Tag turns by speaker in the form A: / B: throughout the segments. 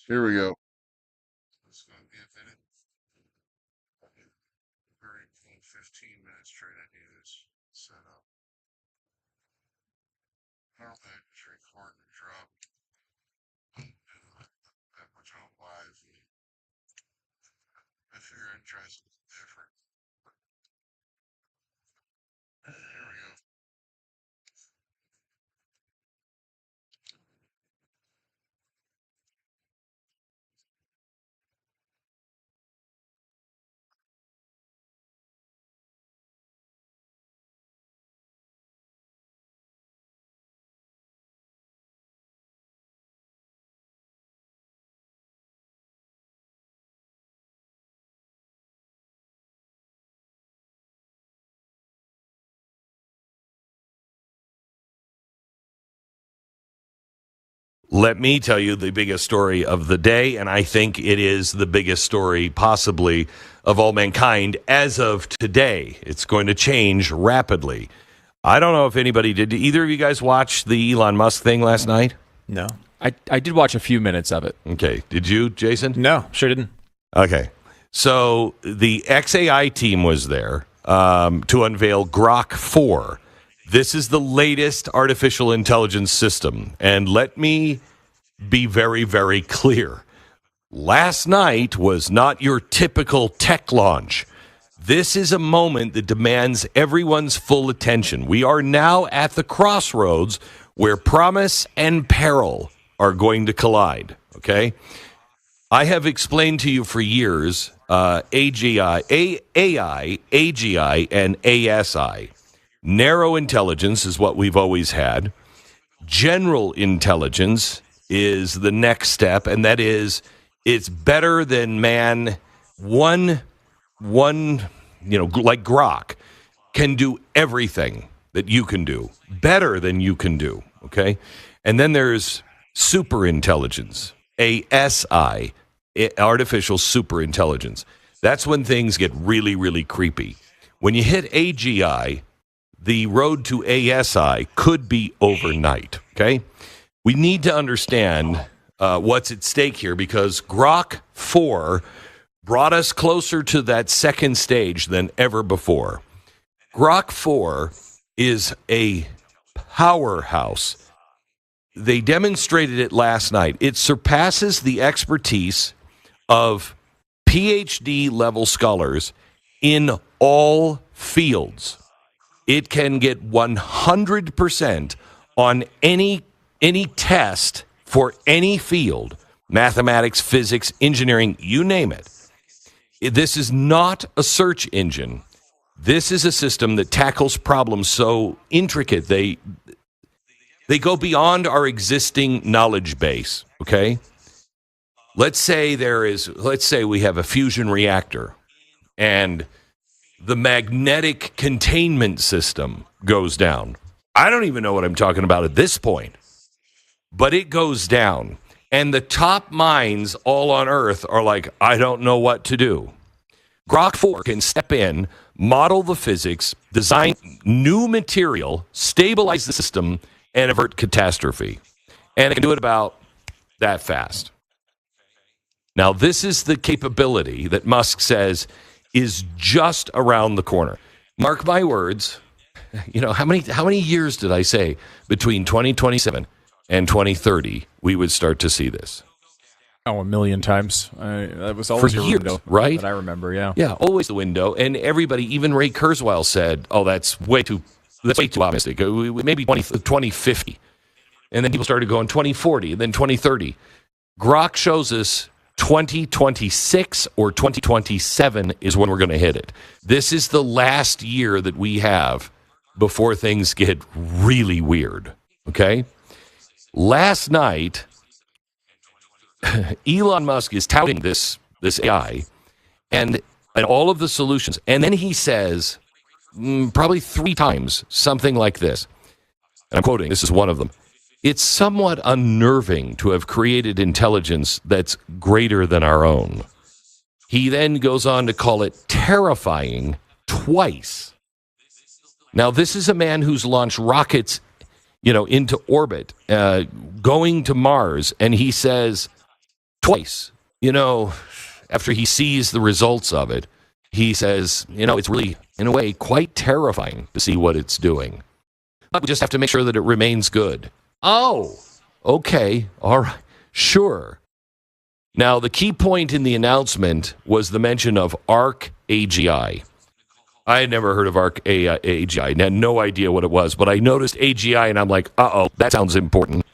A: Here we go. It's going to be a minute. 15 minutes trying to do this setup. Normally I just record and drop. That much on live. If you're interested, different. Here we go.
B: Let me tell you the biggest story of the day, and I think it is the biggest story possibly of all mankind as of today. It's going to change rapidly. I don't know if anybody did. Did either of you guys watch the Elon Musk thing last night?
C: No.
D: I did watch a few minutes of it.
B: Okay. Did you, Jason?
C: No, sure didn't.
B: Okay. So the XAI team was there to unveil Grok 4. This is the latest artificial intelligence system. And let me be very, very clear. Last night was not your typical tech launch. This is a moment that demands everyone's full attention. We are now at the crossroads where promise and peril are going to collide. Okay? I have explained to you for years AI, AGI, and ASI. Narrow intelligence is what we've always had. General intelligence is the next step, and that is it's better than man. One, like Grok, can do everything that you can do, better than you can do, okay? And then there's super intelligence, ASI, artificial super intelligence. That's when things get really, really creepy. When you hit AGI, the road to ASI could be overnight, okay? We need to understand what's at stake here because Grok 4 brought us closer to that second stage than ever before. Grok 4 is a powerhouse. They demonstrated it last night. It surpasses the expertise of PhD level scholars in all fields. It can get 100% on any test for any field, mathematics, physics, engineering, you name it. This is not a search engine. This is a system that tackles problems so intricate they go beyond our existing knowledge base, okay? Let's say we have a fusion reactor and the magnetic containment system goes down. I don't even know what I'm talking about at this point, but it goes down. And the top minds all on Earth are like, I don't know what to do. Grok 4 can step in, model the physics, design new material, stabilize the system, and avert catastrophe. And it can do it about that fast. Now, this is the capability that Musk says is just around the corner. Mark my words. You know, how many years did I say between 2027 and 2030 we would start to see this?
D: Oh, a million times. That was always
B: For
D: your
B: years,
D: window,
B: right?
D: That I remember, yeah.
B: Yeah, always the window. And everybody, even Ray Kurzweil said, oh, that's way too optimistic. Maybe 2050. And then people started going 2040, and then 2030. Grok shows us 2026 or 2027 is when we're going to hit it. This is the last year that we have before things get really weird, okay? Last night, Elon Musk is touting this AI and all of the solutions. And then he says, probably 3 times, something like this. And I'm quoting, this is one of them. It's somewhat unnerving to have created intelligence that's greater than our own. He then goes on to call it terrifying twice. Now, this is a man who's launched rockets, into orbit, going to Mars, and he says, twice. After he sees the results of it, he says, it's really, in a way, quite terrifying to see what it's doing. But we just have to make sure that it remains good. Oh, okay, all right, sure. Now, the key point in the announcement was the mention of ARC AGI. I had never heard of ARC AGI. I had no idea what it was, but I noticed AGI, and I'm like, uh-oh, that sounds important.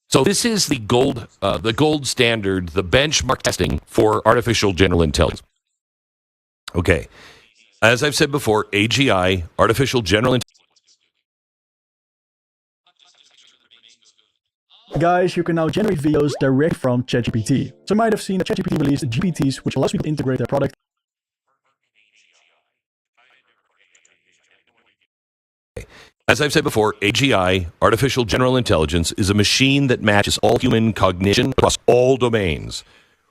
B: So this is the gold standard, the benchmark testing for artificial general intelligence. Okay, as I've said before, AGI, artificial general intelligence.
C: Guys, you can now generate videos direct from ChatGPT. So you might have seen that ChatGPT released GPTs, which allows people to integrate their product.
B: As I've said before, AGI, artificial general intelligence, is a machine that matches all human cognition across all domains.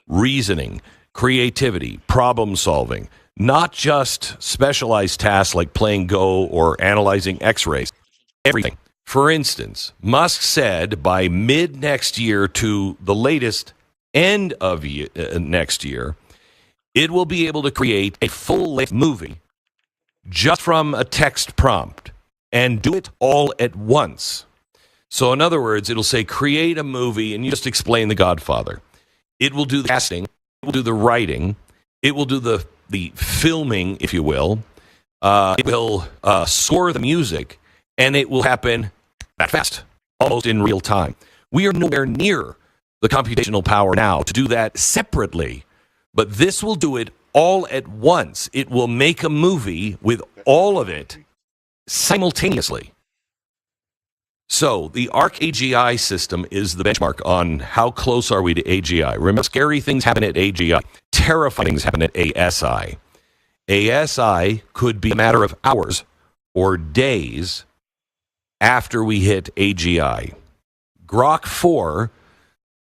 B: Reasoning, creativity, problem solving, not just specialized tasks like playing Go or analyzing X-rays. Everything. For instance, Musk said by mid-next year to the latest end of next year, it will be able to create a full-length movie just from a text prompt and do it all at once. So in other words, it'll say create a movie and you just explain The Godfather. It will do the casting, it will do the writing, it will do the filming, if you will. It will score the music, and it will happen that fast, almost in real time. We are nowhere near the computational power now to do that separately, but this will do it all at once. It will make a movie with all of it simultaneously. So the ARC AGI system is the benchmark on how close are we to AGI. Remember, scary things happen at AGI. Terrifying things happen at ASI. ASI could be a matter of hours or days after we hit AGI. Grok 4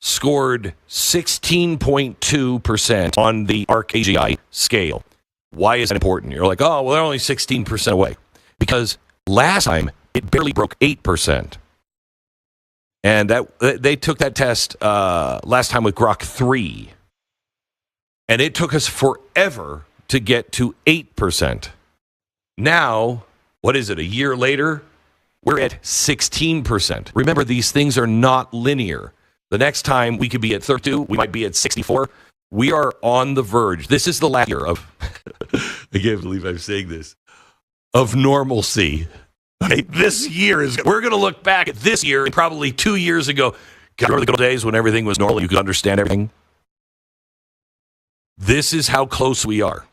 B: scored 16.2% on the ARC AGI scale. Why is that important? You're like, oh, well, they're only 16% away. Because last time, it barely broke 8%. And they took that test last time with Grok 3. And it took us forever to get to 8%. Now, what is it, a year later? We're at 16%. Remember, these things are not linear. The next time we could be at 32, we might be at 64. We are on the verge. This is the last year of, I can't believe I'm saying this, of normalcy. Okay, this year is, we're going to look back at this year and probably 2 years ago. God, remember the good old days when everything was normal, you could understand everything? This is how close we are.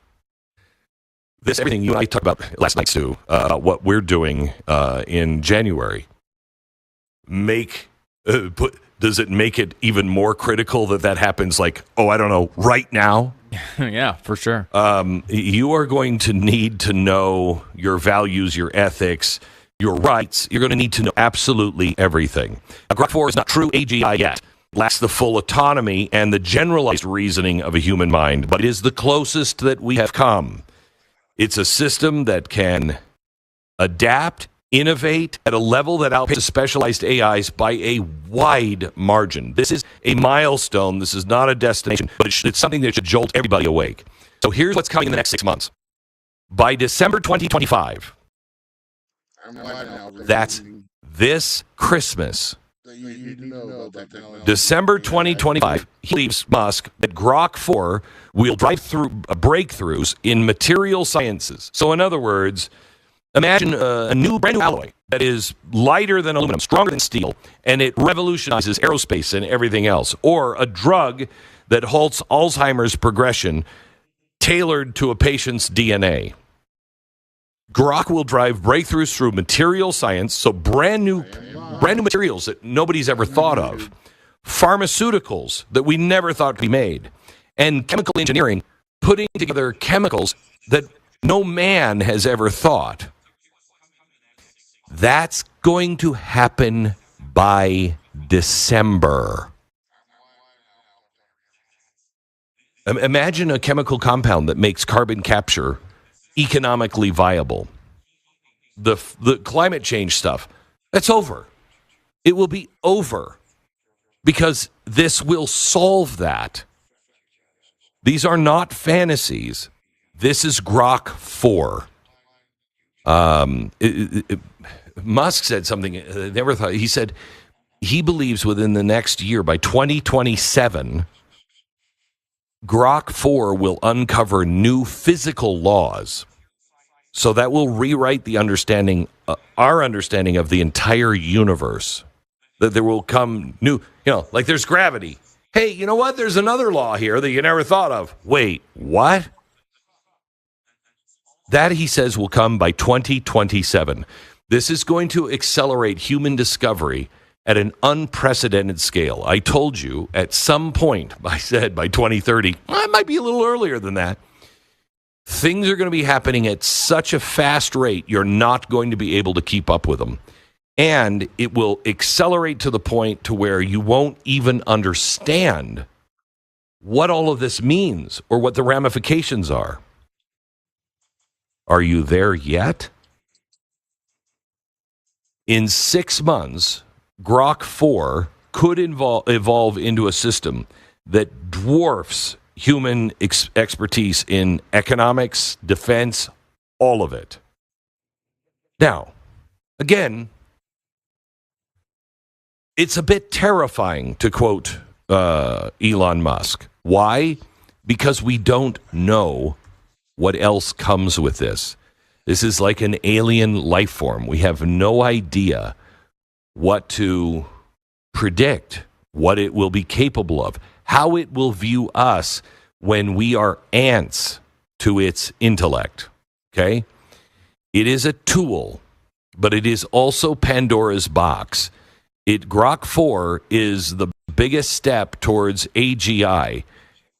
B: This, everything you and I talked about last night, Sue, what we're doing in January, does it make it even more critical that happens like, I don't know, right now?
D: Yeah, for sure.
B: You are going to need to know your values, your ethics, your rights. You're going to need to know absolutely everything. Now, Grok 4 is not true AGI yet. Lacks the full autonomy and the generalized reasoning of a human mind, but it is the closest that we have come. It's a system that can adapt, innovate at a level that outpaces specialized AIs by a wide margin. This is a milestone. This is not a destination, but it's something that should jolt everybody awake. So here's what's coming in the next 6 months. By December 2025, that's this Christmas, December 2025, he believes, Musk, that Grok 4 will drive through breakthroughs in material sciences. So in other words, imagine a brand new alloy that is lighter than aluminum, stronger than steel, and it revolutionizes aerospace and everything else. Or a drug that halts Alzheimer's progression tailored to a patient's DNA. Grok will drive breakthroughs through material science, so brand new materials that nobody's ever thought of, pharmaceuticals that we never thought could be made, and chemical engineering, putting together chemicals that no man has ever thought. That's going to happen by December. Imagine a chemical compound that makes carbon capture economically viable. The climate change stuff, that's over. It will be over because this will solve that. These are not fantasies. This is Grok 4. Musk said something I never thought. He said he believes within the next year, by 2027, Grok 4 will uncover new physical laws. So that will rewrite the understanding, our understanding of the entire universe. That there will come new, like there's gravity. Hey, you know what? There's another law here that you never thought of. Wait, what? That, he says, will come by 2027. This is going to accelerate human discovery at an unprecedented scale. I told you at some point, I said by 2030, it might be a little earlier than that. Things are going to be happening at such a fast rate, you're not going to be able to keep up with them. And it will accelerate to the point to where you won't even understand what all of this means or what the ramifications are. Are you there yet? In 6 months, Grok 4 could evolve into a system that dwarfs human expertise in economics, defense, all of it. Now, again, it's a bit terrifying, to quote Elon Musk. Why? Because we don't know what else comes with this. This is like an alien life form. We have no idea what to predict, what it will be capable of, how it will view us when we are ants to its intellect. Okay? It is a tool, but it is also Pandora's box. Grok 4 is the biggest step towards AGI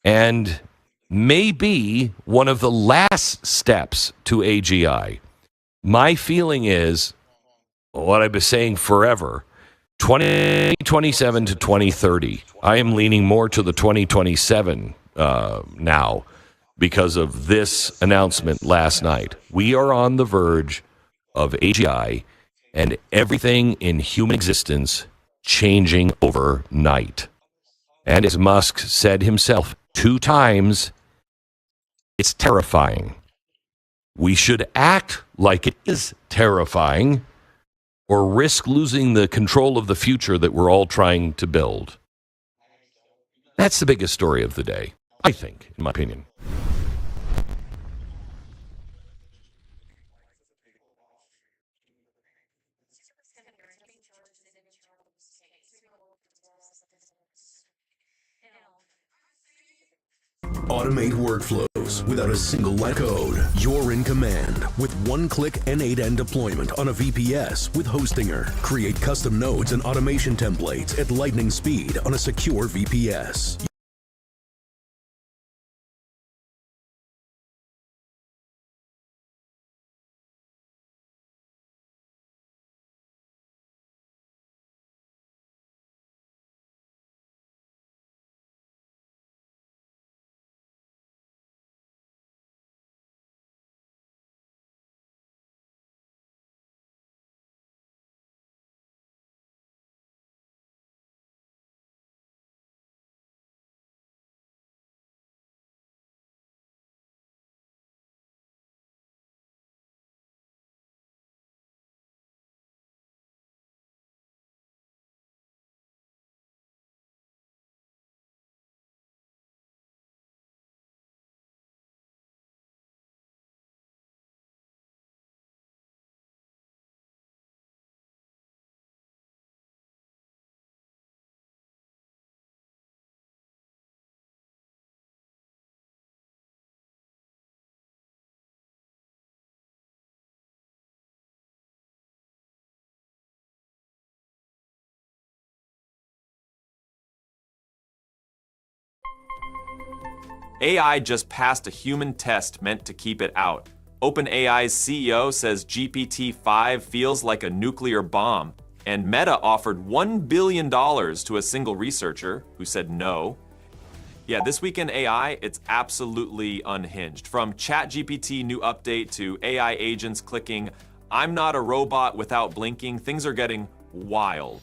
B: and may be one of the last steps to AGI. My feeling is, what I've been saying forever, 2027 to 2030. I am leaning more to the 2027 now because of this announcement last night. We are on the verge of AGI and everything in human existence changing overnight. And as Musk said himself 2 times, it's terrifying. We should act like it is terrifying or risk losing the control of the future that we're all trying to build. That's the biggest story of the day, I think, in my opinion.
E: Automate workflows without a single line of code. You're in command with one-click N8N deployment on a VPS with Hostinger. Create custom nodes and automation templates at lightning speed on a secure VPS.
F: AI just passed a human test meant to keep it out. OpenAI's CEO says GPT-5 feels like a nuclear bomb, and Meta offered $1 billion to a single researcher who said no. Yeah, this week in AI, it's absolutely unhinged. From ChatGPT new update to AI agents clicking, "I'm not a robot" without blinking, things are getting wild.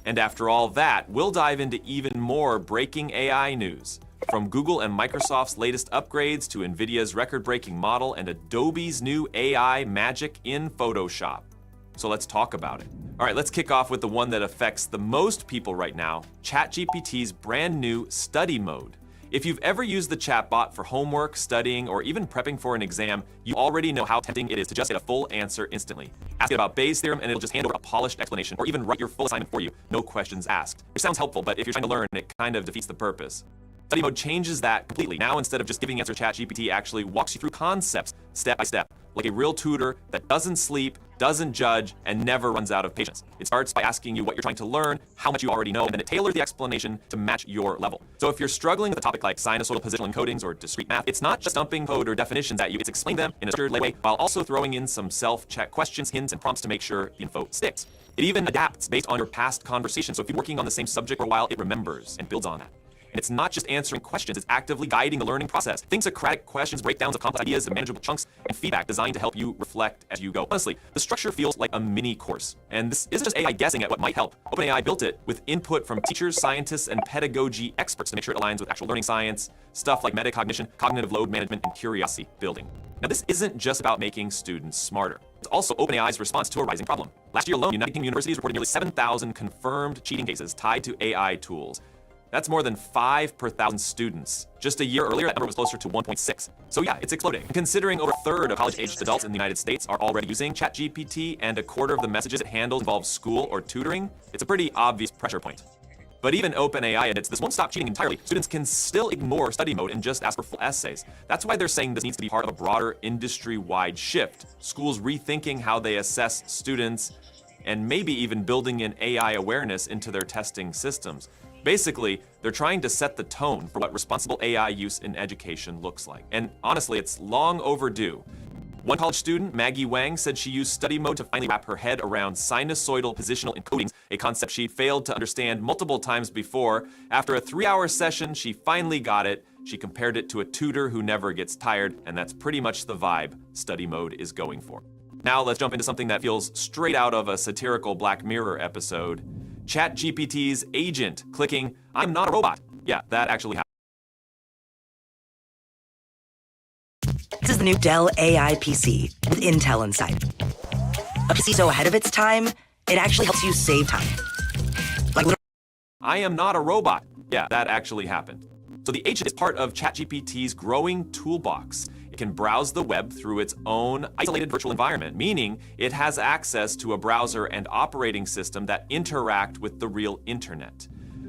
F: And after all that, we'll dive into even more breaking AI news. From Google and Microsoft's latest upgrades to NVIDIA's record-breaking model and Adobe's new AI magic in Photoshop. So let's talk about it. All right, let's kick off with the one that affects the most people right now, ChatGPT's brand new study mode. If you've ever used the chatbot for homework, studying, or even prepping for an exam, you already know how tempting it is to just get a full answer instantly. Ask it about Bayes' theorem and it'll just hand over a polished explanation, or even write your full assignment for you, no questions asked. It sounds helpful, but if you're trying to learn, it kind of defeats the purpose. Study mode changes that completely. Now, instead of just giving answers, ChatGPT actually walks you through concepts step by step, like a real tutor that doesn't sleep, doesn't judge, and never runs out of patience. It starts by asking you what you're trying to learn, how much you already know, and then it tailors the explanation to match your level. So if you're struggling with a topic like sinusoidal positional encodings or discrete math, it's not just dumping code or definitions at you, it's explaining them in a structured way while also throwing in some self-check questions, hints, and prompts to make sure the info sticks. It even adapts based on your past conversation, so if you're working on the same subject for a while, it remembers and builds on that. And it's not just answering questions, it's actively guiding the learning process. Think Socratic questions, breakdowns of complex ideas in manageable chunks, and feedback designed to help you reflect as you go. Honestly, the structure feels like a mini course. And this isn't just AI guessing at what might help. OpenAI built it with input from teachers, scientists, and pedagogy experts to make sure it aligns with actual learning science, stuff like metacognition, cognitive load management, and curiosity building. Now, this isn't just about making students smarter. It's also OpenAI's response to a rising problem. Last year alone, United Kingdom universities reported nearly 7,000 confirmed cheating cases tied to AI tools. That's more than 5 per 1,000 students. Just a year earlier, that number was closer to 1.6. So yeah, it's exploding. Considering over a third of college-aged adults in the United States are already using ChatGPT and a quarter of the messages it handles involve school or tutoring, it's a pretty obvious pressure point. But even OpenAI admits this won't stop cheating entirely. Students can still ignore study mode and just ask for full essays. That's why they're saying this needs to be part of a broader industry-wide shift. Schools rethinking how they assess students and maybe even building in AI awareness into their testing systems. Basically, they're trying to set the tone for what responsible AI use in education looks like. And honestly, it's long overdue. One college student, Maggie Wang, said she used study mode to finally wrap her head around sinusoidal positional encodings, a concept she'd failed to understand multiple times before. After a 3-hour session, she finally got it. She compared it to a tutor who never gets tired, and that's pretty much the vibe study mode is going for. Now let's jump into something that feels straight out of a satirical Black Mirror episode. ChatGPT's agent clicking, "I'm not a robot." Yeah, that actually happened.
G: This is the new Dell AI PC with Intel inside. A PC so ahead of its time, it actually helps you save time. Like,
F: I am not a robot. Yeah, that actually happened. So the agent is part of ChatGPT's growing toolbox. It can browse the web through its own isolated virtual environment, meaning it has access to a browser and operating system that interact with the real internet.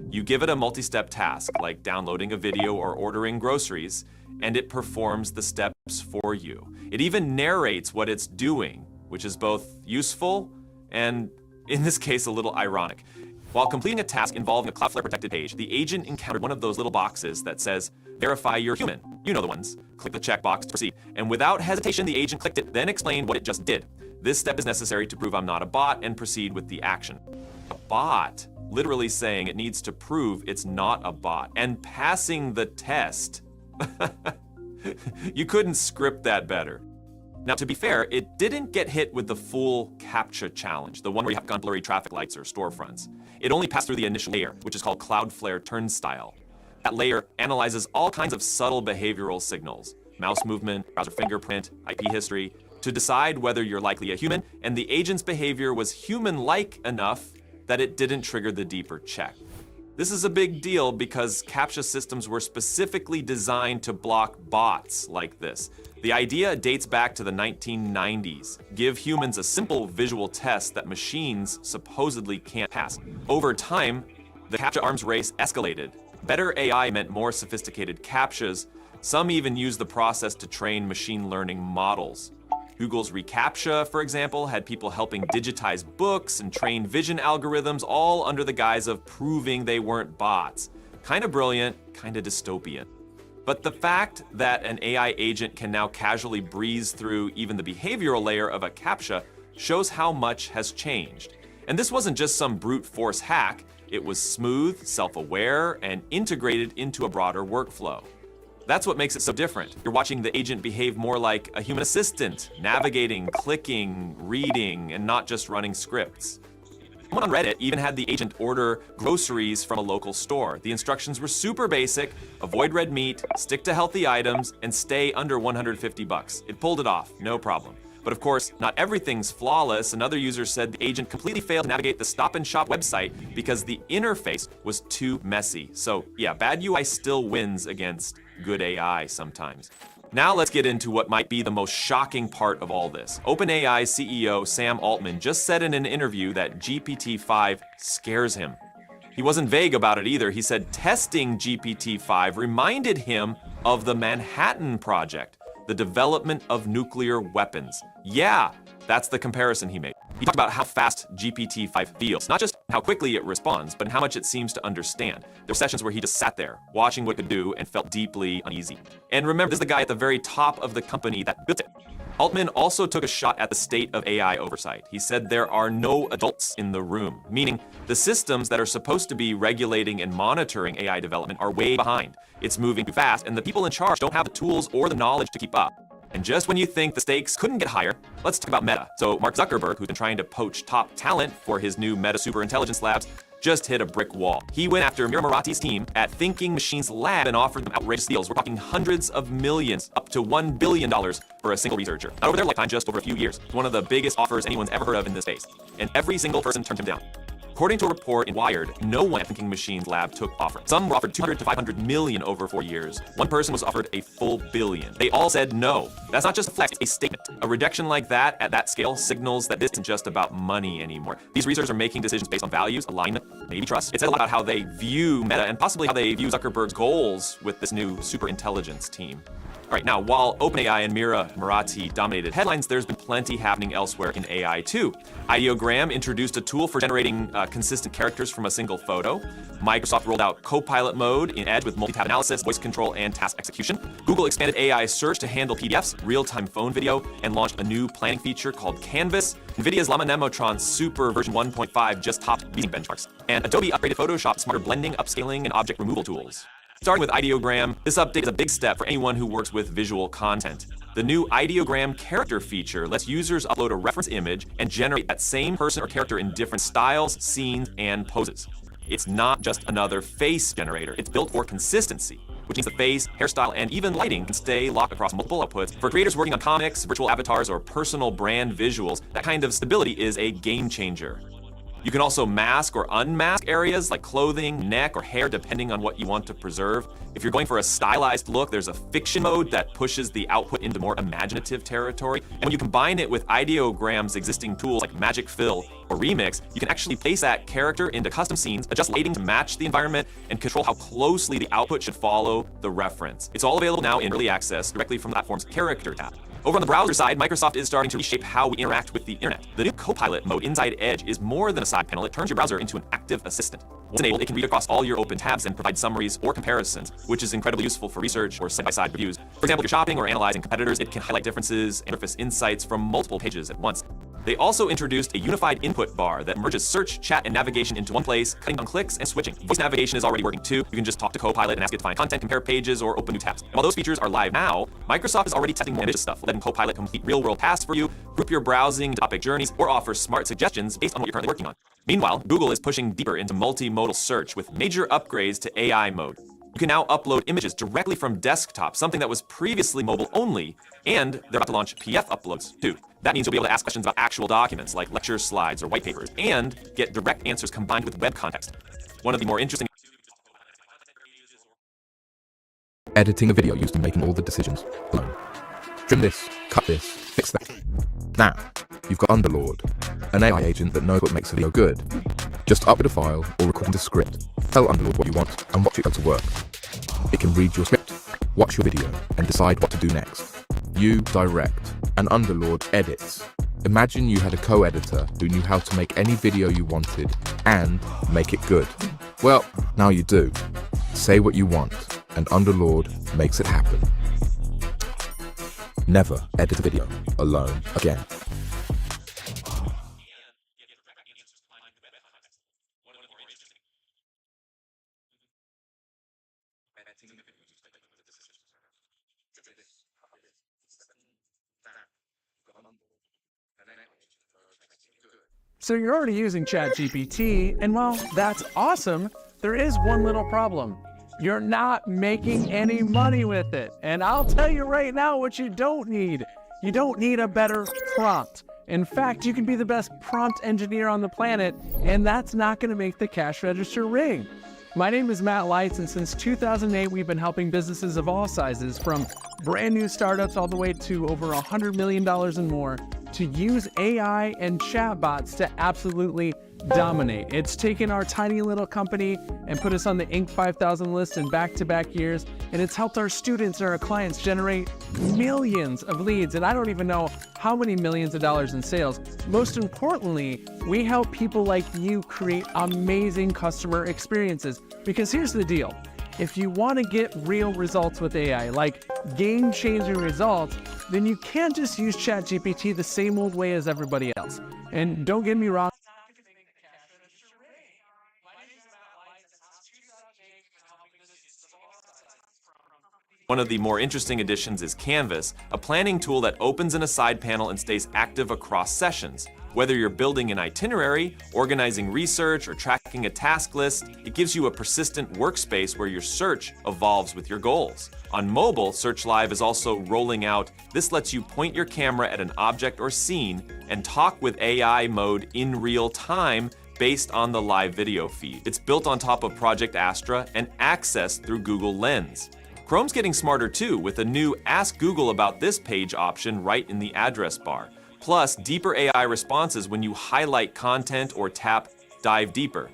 F: You give it a multi-step task, like downloading a video or ordering groceries, and it performs the steps for you. It even narrates what it's doing, which is both useful and, in this case, a little ironic. While completing a task involving a Cloudflare protected page, the agent encountered one of those little boxes that says, "Verify you're human." You know the ones. Click the checkbox to proceed. And without hesitation, the agent clicked it, then explained what it just did. "This step is necessary to prove I'm not a bot," and proceed with the action. A bot, literally saying it needs to prove it's not a bot, and passing the test. You couldn't script that better. Now, to be fair, it didn't get hit with the full CAPTCHA challenge, the one where you have gone blurry traffic lights or storefronts. It only passed through the initial layer, which is called Cloudflare Turnstile. That layer analyzes all kinds of subtle behavioral signals, mouse movement, browser fingerprint, IP history, to decide whether you're likely a human, and the agent's behavior was human-like enough that it didn't trigger the deeper check. This is a big deal because CAPTCHA systems were specifically designed to block bots like this. The idea dates back to the 1990s. Give humans a simple visual test that machines supposedly can't pass. Over time, the CAPTCHA arms race escalated. Better AI meant more sophisticated CAPTCHAs. Some even used the process to train machine learning models. Google's reCAPTCHA, for example, had people helping digitize books and train vision algorithms, all under the guise of proving they weren't bots. Kinda brilliant, kinda dystopian. But the fact that an AI agent can now casually breeze through even the behavioral layer of a CAPTCHA shows how much has changed. And this wasn't just some brute force hack, it was smooth, self-aware, and integrated into a broader workflow. That's what makes it so different. You're watching the agent behave more like a human assistant, navigating, clicking, reading, and not just running scripts. Someone on Reddit even had the agent order groceries from a local store. The instructions were super basic: avoid red meat, stick to healthy items, and stay under 150 bucks. It pulled it off, no problem. But of course, not everything's flawless. Another user said the agent completely failed to navigate the Stop and Shop website because the interface was too messy. So yeah, bad UI still wins against good AI sometimes. Now let's get into what might be the most shocking part of all this. OpenAI CEO Sam Altman just said in an interview that GPT-5 scares him. He wasn't vague about it either. He said testing GPT-5 reminded him of the Manhattan Project, the development of nuclear weapons. Yeah, that's the comparison he made. He talked about how fast GPT-5 feels, not just how quickly it responds, but how much it seems to understand. There were sessions where he just sat there, watching what it could do, and felt deeply uneasy. And remember, this is the guy at the very top of the company that built it. Altman also took a shot at the state of AI oversight. He said there are no adults in the room, meaning the systems that are supposed to be regulating and monitoring AI development are way behind. It's moving too fast, and the people in charge don't have the tools or the knowledge to keep up. And just when you think the stakes couldn't get higher, let's talk about Meta. So Mark Zuckerberg, who's been trying to poach top talent for his new Meta Superintelligence Labs, just hit a brick wall. He went after Mira Murati's team at Thinking Machines Lab and offered them outrageous deals. We're talking hundreds of millions, up to $1 billion for a single researcher. Not over their lifetime, just over a few years. It's one of the biggest offers anyone's ever heard of in this space. And every single person turned him down. According to a report in Wired, no one at Thinking Machines Lab took offer. Some were offered 200 to 500 million over 4 years. One person was offered a full billion. They all said no. That's not just a flex, it's a statement. A reduction like that at that scale signals that this isn't just about money anymore. These researchers are making decisions based on values, alignment, maybe trust. It said a lot about how they view Meta and possibly how they view Zuckerberg's goals with this new superintelligence team. All right, now, while OpenAI and Mira Murati dominated headlines, there's been plenty happening elsewhere in AI too. Ideogram introduced a tool for generating consistent characters from a single photo. Microsoft rolled out Copilot mode in Edge with multi-tab analysis, voice control, and task execution. Google expanded AI search to handle PDFs, real-time phone video, and launched a new planning feature called Canvas. NVIDIA's Llama Nemotron Super version 1.5 just topped these benchmarks. And Adobe upgraded Photoshop smarter blending, upscaling, and object removal tools. Starting with Ideogram, this update is a big step for anyone who works with visual content. The new Ideogram character feature lets users upload a reference image and generate that same person or character in different styles, scenes, and poses. It's not just another face generator. It's built for consistency, which means the face, hairstyle, and even lighting can stay locked across multiple outputs. For creators working on comics, virtual avatars, or personal brand visuals, that kind of stability is a game changer. You can also mask or unmask areas like clothing, neck, or hair, depending on what you want to preserve. If you're going for a stylized look, there's a fiction mode that pushes the output into more imaginative territory. And when you combine it with Ideogram's existing tools like Magic Fill or Remix, you can actually place that character into custom scenes, adjust lighting to match the environment, and control how closely the output should follow the reference. It's all available now in early access directly from the platform's Character tab. Over on the browser side, Microsoft is starting to reshape how we interact with the internet. The new Copilot mode inside Edge is more than a side panel. It turns your browser into an active assistant. Once enabled, it can read across all your open tabs and provide summaries or comparisons, which is incredibly useful for research or side-by-side reviews. For example, if you're shopping or analyzing competitors, it can highlight differences and surface insights from multiple pages at once. They also introduced a unified input bar that merges search, chat, and navigation into one place, cutting down clicks and switching. Voice navigation is already working too. You can just talk to Copilot and ask it to find content, compare pages, or open new tabs. And while those features are live now, Microsoft is already testing more ambitious stuff, letting Copilot complete real-world tasks for you, group your browsing to topic journeys, or offer smart suggestions based on what you're currently working on. Meanwhile, Google is pushing deeper into multimodal search with major upgrades to AI mode. You can now upload images directly from desktop, something that was previously mobile only, and they're about to launch PDF uploads too. That means you'll be able to ask questions about actual documents like lecture slides or white papers and get direct answers combined with web context. One of the more interesting
H: editing a video used in making all the decisions alone. Trim this, cut this, fix that. Now, you've got Underlord, an AI agent that knows what makes a video good. Just upload a file or record into script. Tell Underlord what you want and watch it go to work. It can read your script, watch your video, and decide what to do next. You direct, and Underlord edits. Imagine you had a co-editor who knew how to make any video you wanted and make it good. Well, now you do. Say what you want, and Underlord makes it happen. Never edit a video alone again.
I: So you're already using ChatGPT, and while that's awesome, there is one little problem. You're not making any money with it. And I'll tell you right now what you don't need. You don't need a better prompt. In fact, you can be the best prompt engineer on the planet, and that's not going to make the cash register ring. My name is Matt Lights, and since 2008, we've been helping businesses of all sizes, from brand new startups all the way to over $100 million and more, to use AI and chatbots to absolutely dominate. It's taken our tiny little company and put us on the Inc. 5000 list in back-to-back years, and it's helped our students and our clients generate millions of leads, and I don't even know how many millions of dollars in sales. Most importantly, we help people like you create amazing customer experiences, because here's the deal. If you want to get real results with AI, like game-changing results, then you can't just use ChatGPT the same old way as everybody else. And don't get me wrong,
F: one of the more interesting additions is Canvas, a planning tool that opens in a side panel and stays active across sessions. Whether you're building an itinerary, organizing research, or tracking a task list, it gives you a persistent workspace where your search evolves with your goals. On mobile, Search Live is also rolling out. This lets you point your camera at an object or scene and talk with AI mode in real time based on the live video feed. It's built on top of Project Astra and accessed through Google Lens. Chrome's getting smarter too, with a new Ask Google About This page option right in the address bar. Plus, deeper AI responses when you highlight content or tap Dive Deeper.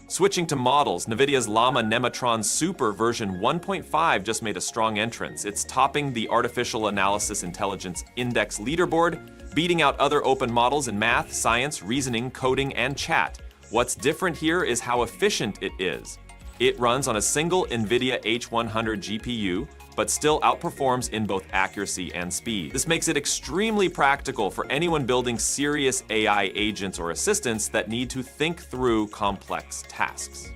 F: Switching to models, NVIDIA's Llama Nematron Super version 1.5 just made a strong entrance. It's topping the Artificial Analysis Intelligence Index leaderboard, beating out other open models in math, science, reasoning, coding, and chat. What's different here is how efficient it is. It runs on a single NVIDIA H100 GPU, but still outperforms in both accuracy and speed. This makes it extremely practical for anyone building serious AI agents or assistants that need to think through complex tasks.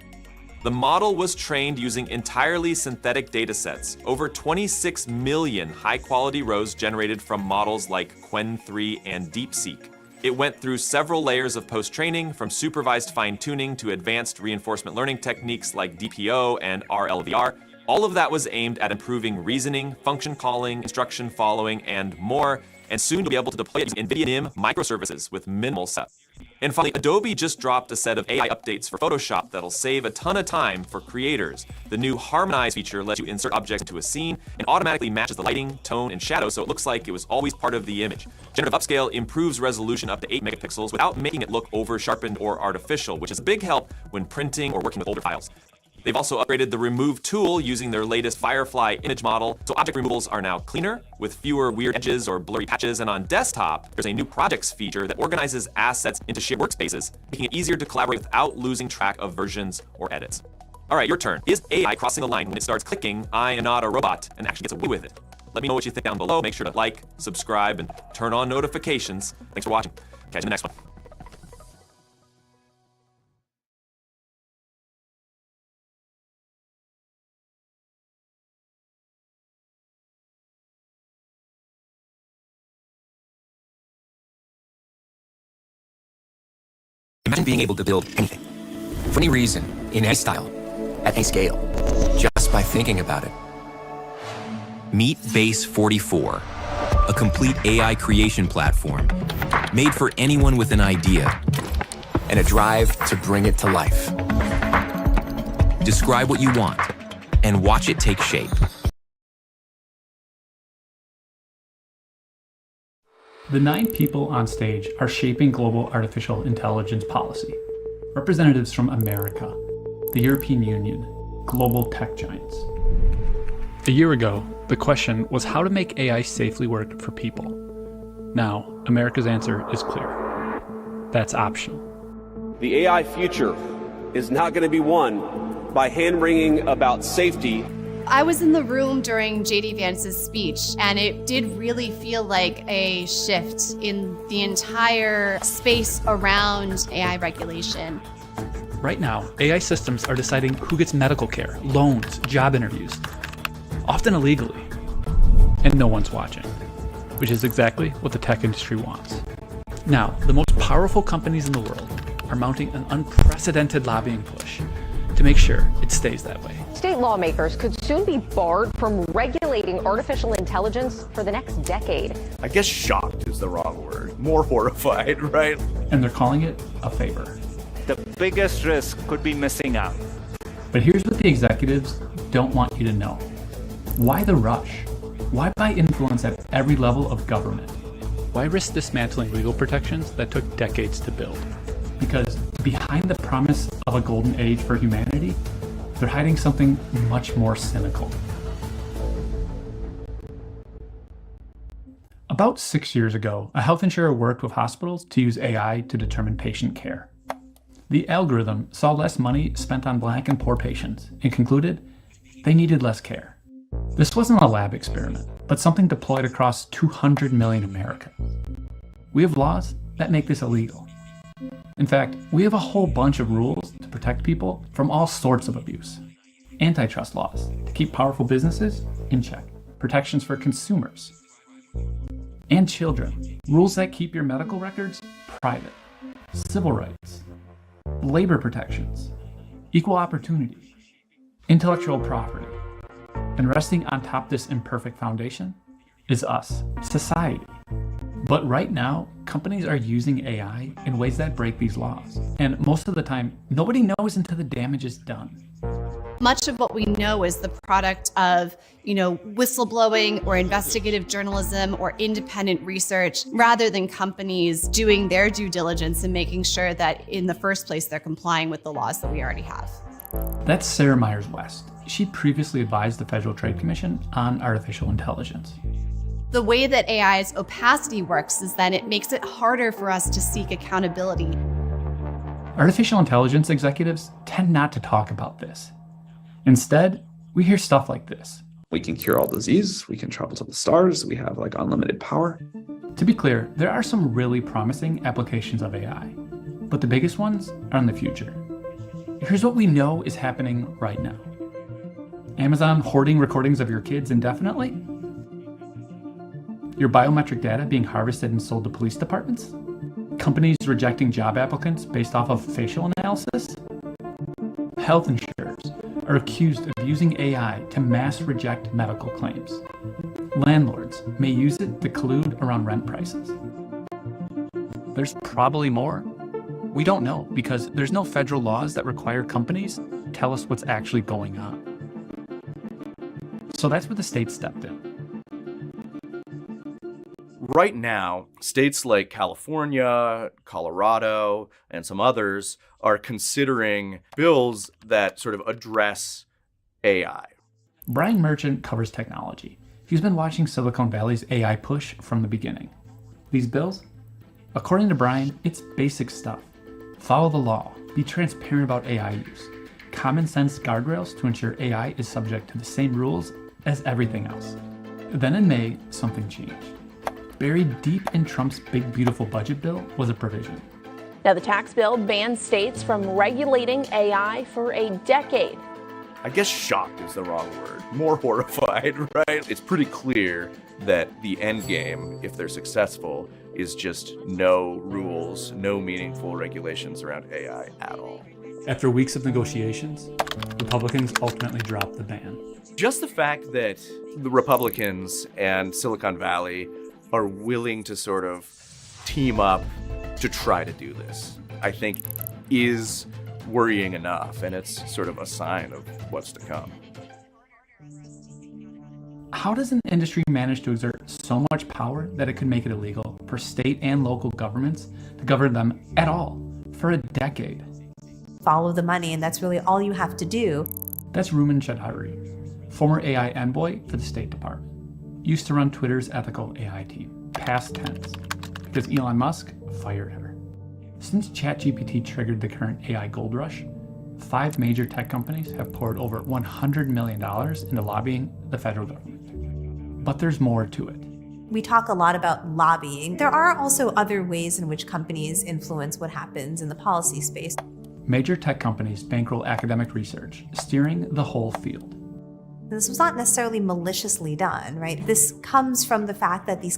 F: The model was trained using entirely synthetic datasets, over 26 million high-quality rows generated from models like Qwen 3 and DeepSeek. It went through several layers of post-training, from supervised fine-tuning to advanced reinforcement learning techniques like DPO and RLVR. All of that was aimed at improving reasoning, function calling, instruction following, and more, and soon to be able to deploy it using NVIDIA NIM microservices with minimal setup. And finally, Adobe just dropped a set of AI updates for Photoshop that'll save a ton of time for creators. The new Harmonize feature lets you insert objects into a scene and automatically matches the lighting, tone, and shadow so it looks like it was always part of the image. Generative Upscale improves resolution up to 8 megapixels without making it look over-sharpened or artificial, which is a big help when printing or working with older files. They've also upgraded the Remove tool using their latest Firefly image model, so object removals are now cleaner, with fewer weird edges or blurry patches. And on desktop, there's a new Projects feature that organizes assets into shared workspaces, making it easier to collaborate without losing track of versions or edits. All right, your turn. Is AI crossing the line when it starts clicking, I am not a robot, and actually gets away with it? Let me know what you think down below. Make sure to like, subscribe, and turn on notifications. Thanks for watching. Catch you in the next one.
J: Imagine being able to build anything, for any reason, in any style, at any scale, just by thinking about it. Meet Base 44, a complete AI creation platform made for anyone with an idea and a drive to bring it to life. Describe what you want and watch it take shape.
C: The 9 people on stage are shaping global artificial intelligence policy. Representatives from America, the European Union, global tech giants. A year ago, the question was how to make AI safely work for people. Now, America's answer is clear. That's optional.
K: The AI future is not going to be won by hand-wringing about safety.
L: I was in the room during J.D. Vance's speech, and it did really feel like a shift in the entire space around AI regulation.
C: Right now, AI systems are deciding who gets medical care, loans, job interviews, often illegally, and no one's watching, which is exactly what the tech industry wants. Now, the most powerful companies in the world are mounting an unprecedented lobbying push to make sure it stays that way.
M: State lawmakers could soon be barred from regulating artificial intelligence for the next decade.
N: I guess shocked is the wrong word. More horrified, right?
C: And they're calling it a favor.
O: The biggest risk could be missing out.
C: But here's what the executives don't want you to know. Why the rush? Why buy influence at every level of government? Why risk dismantling legal protections that took decades to build? Because behind the promise of a golden age for humanity, they're hiding something much more cynical. About 6 years ago, a health insurer worked with hospitals to use AI to determine patient care. The algorithm saw less money spent on Black and poor patients and concluded they needed less care. This wasn't a lab experiment, but something deployed across 200 million Americans. We have laws that make this illegal. In fact, we have a whole bunch of rules to protect people from all sorts of abuse. Antitrust laws to keep powerful businesses in check, protections for consumers and children, rules that keep your medical records private, civil rights, labor protections, equal opportunity, intellectual property. And resting on top of this imperfect foundation is us, society. But right now, companies are using AI in ways that break these laws. And most of the time, nobody knows until the damage is done.
L: Much of what we know is the product of, whistleblowing or investigative journalism or independent research, rather than companies doing their due diligence and making sure that in the first place they're complying with the laws that we already have.
C: That's Sarah Myers-West. She previously advised the Federal Trade Commission on artificial intelligence.
L: The way that AI's opacity works is that it makes it harder for us to seek accountability.
C: Artificial intelligence executives tend not to talk about this. Instead, we hear stuff like this.
P: We can cure all disease, we can travel to the stars, we have unlimited power.
C: To be clear, there are some really promising applications of AI, but the biggest ones are in the future. Here's what we know is happening right now. Amazon hoarding recordings of your kids indefinitely? Your biometric data being harvested and sold to police departments? Companies rejecting job applicants based off of facial analysis? Health insurers are accused of using AI to mass reject medical claims. Landlords may use it to collude around rent prices. There's probably more. We don't know because there's no federal laws that require companies to tell us what's actually going on. So that's where the state stepped in.
N: Right now, states like California, Colorado, and some others are considering bills that sort of address AI.
C: Brian Merchant covers technology. He's been watching Silicon Valley's AI push from the beginning. These bills? According to Brian, it's basic stuff. Follow the law, be transparent about AI use, common sense guardrails to ensure AI is subject to the same rules as everything else. Then in May, something changed. Buried deep in Trump's big beautiful budget bill was a provision.
M: Now, the tax bill bans states from regulating AI for a decade.
N: I guess shocked is the wrong word. More horrified, right? It's pretty clear that the end game, if they're successful, is just no rules, no meaningful regulations around AI at all.
C: After weeks of negotiations, Republicans ultimately dropped the ban.
N: Just the fact that the Republicans and Silicon Valley are willing to sort of team up to try to do this, I think is worrying enough, and it's sort of a sign of what's to come.
C: How does an industry manage to exert so much power that it could make it illegal for state and local governments to govern them at all for a decade?
Q: Follow the money, and that's really all you have to do.
C: That's Ruman Chowdhury, former AI envoy for the State Department. Used to run Twitter's ethical AI team, past tense, because Elon Musk fired her. Since ChatGPT triggered the current AI gold rush, 5 major tech companies have poured over $100 million into lobbying the federal government. But there's more to it.
Q: We talk a lot about lobbying. There are also other ways in which companies influence what happens in the policy space.
C: Major tech companies bankroll academic research, steering the whole field.
Q: This was not necessarily maliciously done, right? This comes from the fact that these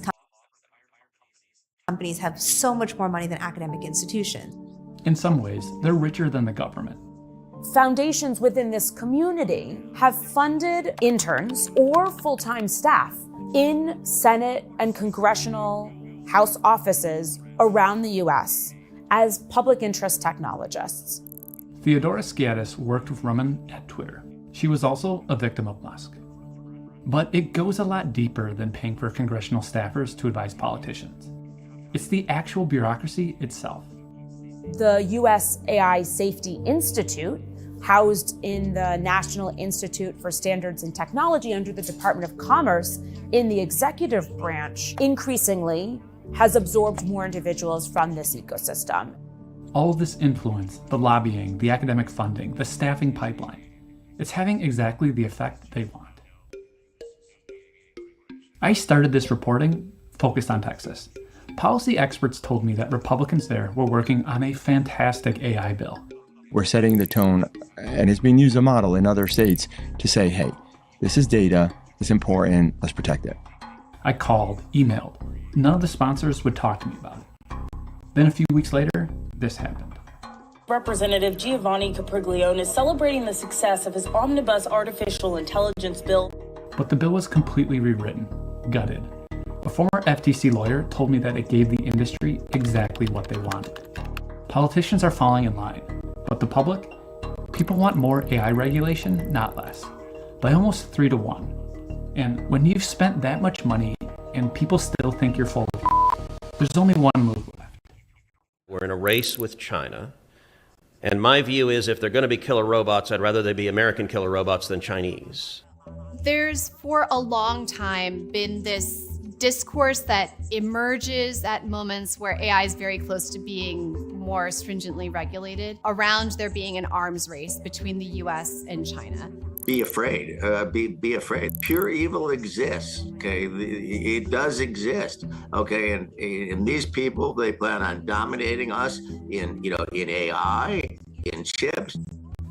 Q: companies have so much more money than academic institutions.
C: In some ways, they're richer than the government.
R: Foundations within this community have funded interns or full-time staff in Senate and congressional House offices around the US as public interest technologists.
C: Theodora Skiatis worked with Roman at Twitter. She was also a victim of Musk. But it goes a lot deeper than paying for congressional staffers to advise politicians. It's the actual bureaucracy itself.
R: The US AI Safety Institute, housed in the National Institute for Standards and Technology under the Department of Commerce in the executive branch, increasingly has absorbed more individuals from this ecosystem.
C: All of this influence, the lobbying, the academic funding, the staffing pipeline, it's having exactly the effect they want. I started this reporting focused on Texas. Policy experts told me that Republicans there were working on a fantastic AI bill.
S: We're setting the tone, and it's being used as a model in other states to say, hey, this is data, it's important, let's protect it.
C: I called, emailed. None of the sponsors would talk to me about it. Then a few weeks later, this happened.
T: Representative Giovanni Capriglione is celebrating the success of his omnibus artificial intelligence bill.
C: But the bill was completely rewritten, gutted. A former FTC lawyer told me that it gave the industry exactly what they wanted. Politicians are falling in line, but the public? People want more AI regulation, not less, by almost 3 to 1. And when you've spent that much money and people still think you're full of there's only one move left.
U: We're in a race with China, and my view is if they're going to be killer robots, I'd rather they be American killer robots than Chinese.
L: There's for a long time been this discourse that emerges at moments where AI is very close to being more stringently regulated around there being an arms race between the US and China.
V: Be afraid, be afraid. Pure evil exists, okay? It does exist, okay? And these people, they plan on dominating us in AI, in chips.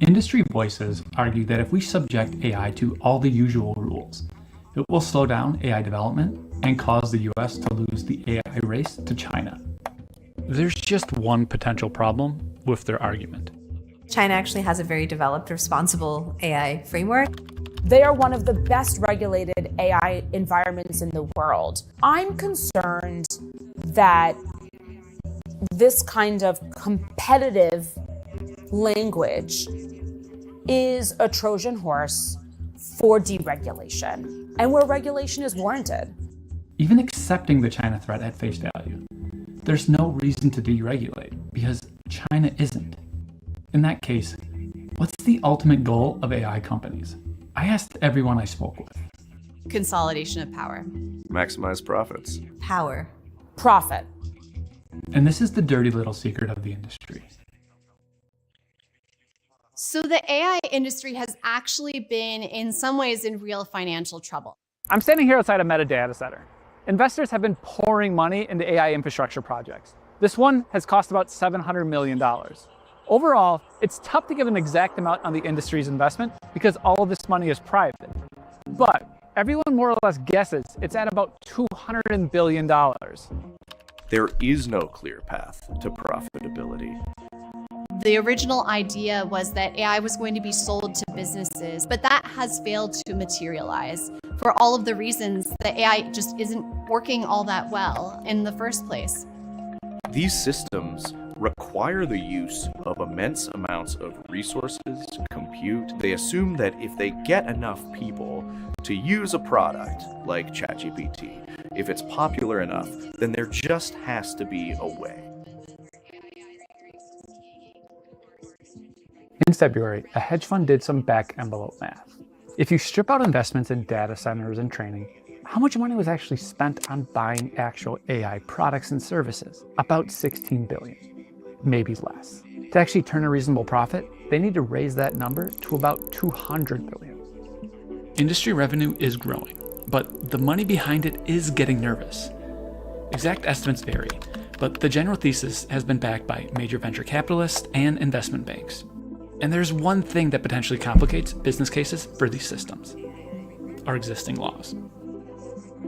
C: Industry voices argue that if we subject AI to all the usual rules, it will slow down AI development and cause the US to lose the AI race to China. There's just one potential problem with their argument.
Q: China actually has a very developed, responsible AI framework.
R: They are one of the best regulated AI environments in the world. I'm concerned that this kind of competitive language is a Trojan horse for deregulation, and where regulation is warranted.
C: Even accepting the China threat at face value, there's no reason to deregulate because China isn't. In that case, what's the ultimate goal of AI companies? I asked everyone I spoke with.
L: Consolidation of power.
N: Maximize profits.
Q: Power.
R: Profit.
C: And this is the dirty little secret of the industry.
L: So the AI industry has actually been, in some ways, in real financial trouble.
I: I'm standing here outside a Meta data center. Investors have been pouring money into AI infrastructure projects. This one has cost about $700 million. Overall, it's tough to give an exact amount on the industry's investment because all of this money is private. But everyone more or less guesses it's at about $200 billion.
N: There is no clear path to profitability.
L: The original idea was that AI was going to be sold to businesses, but that has failed to materialize for all of the reasons that AI just isn't working all that well in the first place.
N: These systems require the use of immense amounts of resources, compute. They assume that if they get enough people to use a product like ChatGPT, if it's popular enough, then there just has to be a way.
C: In February, a hedge fund did some back-envelope math. If you strip out investments in data centers and training, how much money was actually spent on buying actual AI products and services? About $16 billion, maybe less. To actually turn a reasonable profit, they need to raise that number to about $200 billion. Industry revenue is growing, but the money behind it is getting nervous. Exact estimates vary, but the general thesis has been backed by major venture capitalists and investment banks. And there's one thing that potentially complicates business cases for these systems: our existing laws.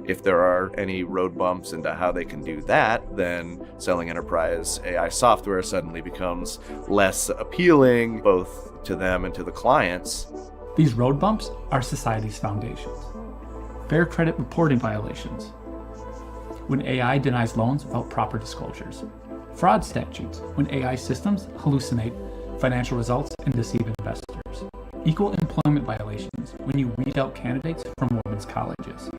N: If there are any road bumps into how they can do that, then selling enterprise AI software suddenly becomes less appealing, both to them and to the clients.
C: These road bumps are society's foundations. Fair credit reporting violations, when AI denies loans without proper disclosures. Fraud statutes, when AI systems hallucinate financial results and deceive investors. Equal employment violations, when you weed out candidates from women's colleges.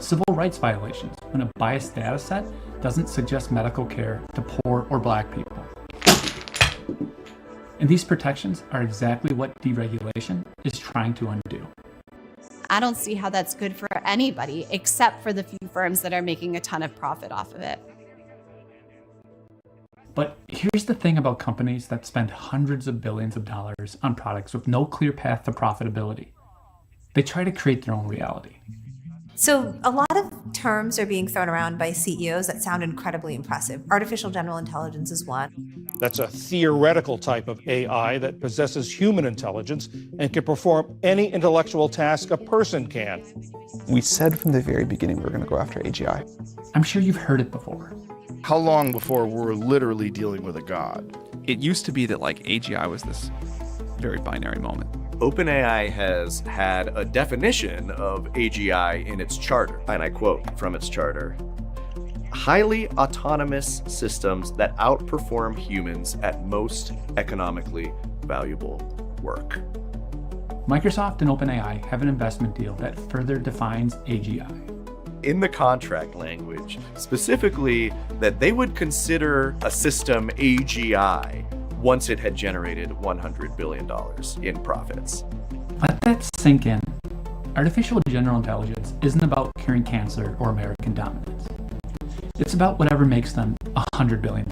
C: Civil rights violations, when a biased data set doesn't suggest medical care to poor or black people. And these protections are exactly what deregulation is trying to undo.
L: I don't see how that's good for anybody except for the few firms that are making a ton of profit off of it.
C: But here's the thing about companies that spend hundreds of billions of dollars on products with no clear path to profitability. They try to create their own reality.
Q: So a lot of terms are being thrown around by CEOs that sound incredibly impressive. Artificial general intelligence is one.
A: That's a theoretical type of AI that possesses human intelligence and can perform any intellectual task a person can.
P: We said from the very beginning we were going to go after AGI.
C: I'm sure you've heard it before.
D: How long before we're literally dealing with a god?
P: It used to be that like AGI was this very binary moment.
N: OpenAI has had a definition of AGI in its charter, and I quote from its charter: highly autonomous systems that outperform humans at most economically valuable work.
C: Microsoft and OpenAI have an investment deal that further defines AGI.
N: In the contract language, specifically that they would consider a system AGI once it had generated $100 billion in profits.
C: Let that sink in. Artificial general intelligence isn't about curing cancer or American dominance. It's about whatever makes them $100 billion.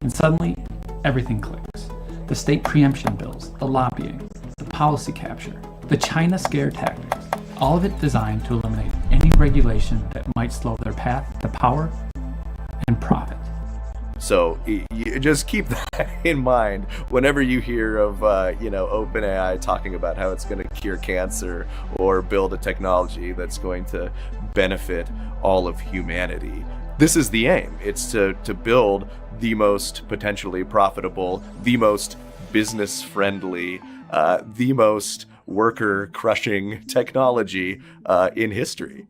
C: And suddenly, everything clicks. The state preemption bills, the lobbying, the policy capture, the China scare tactics, all of it designed to eliminate any regulation that might slow their path to power and profit.
N: So you just keep that in mind whenever you hear of OpenAI talking about how it's going to cure cancer or build a technology that's going to benefit all of humanity. This is the aim. It's to build the most potentially profitable, the most business friendly, the most worker crushing technology in history.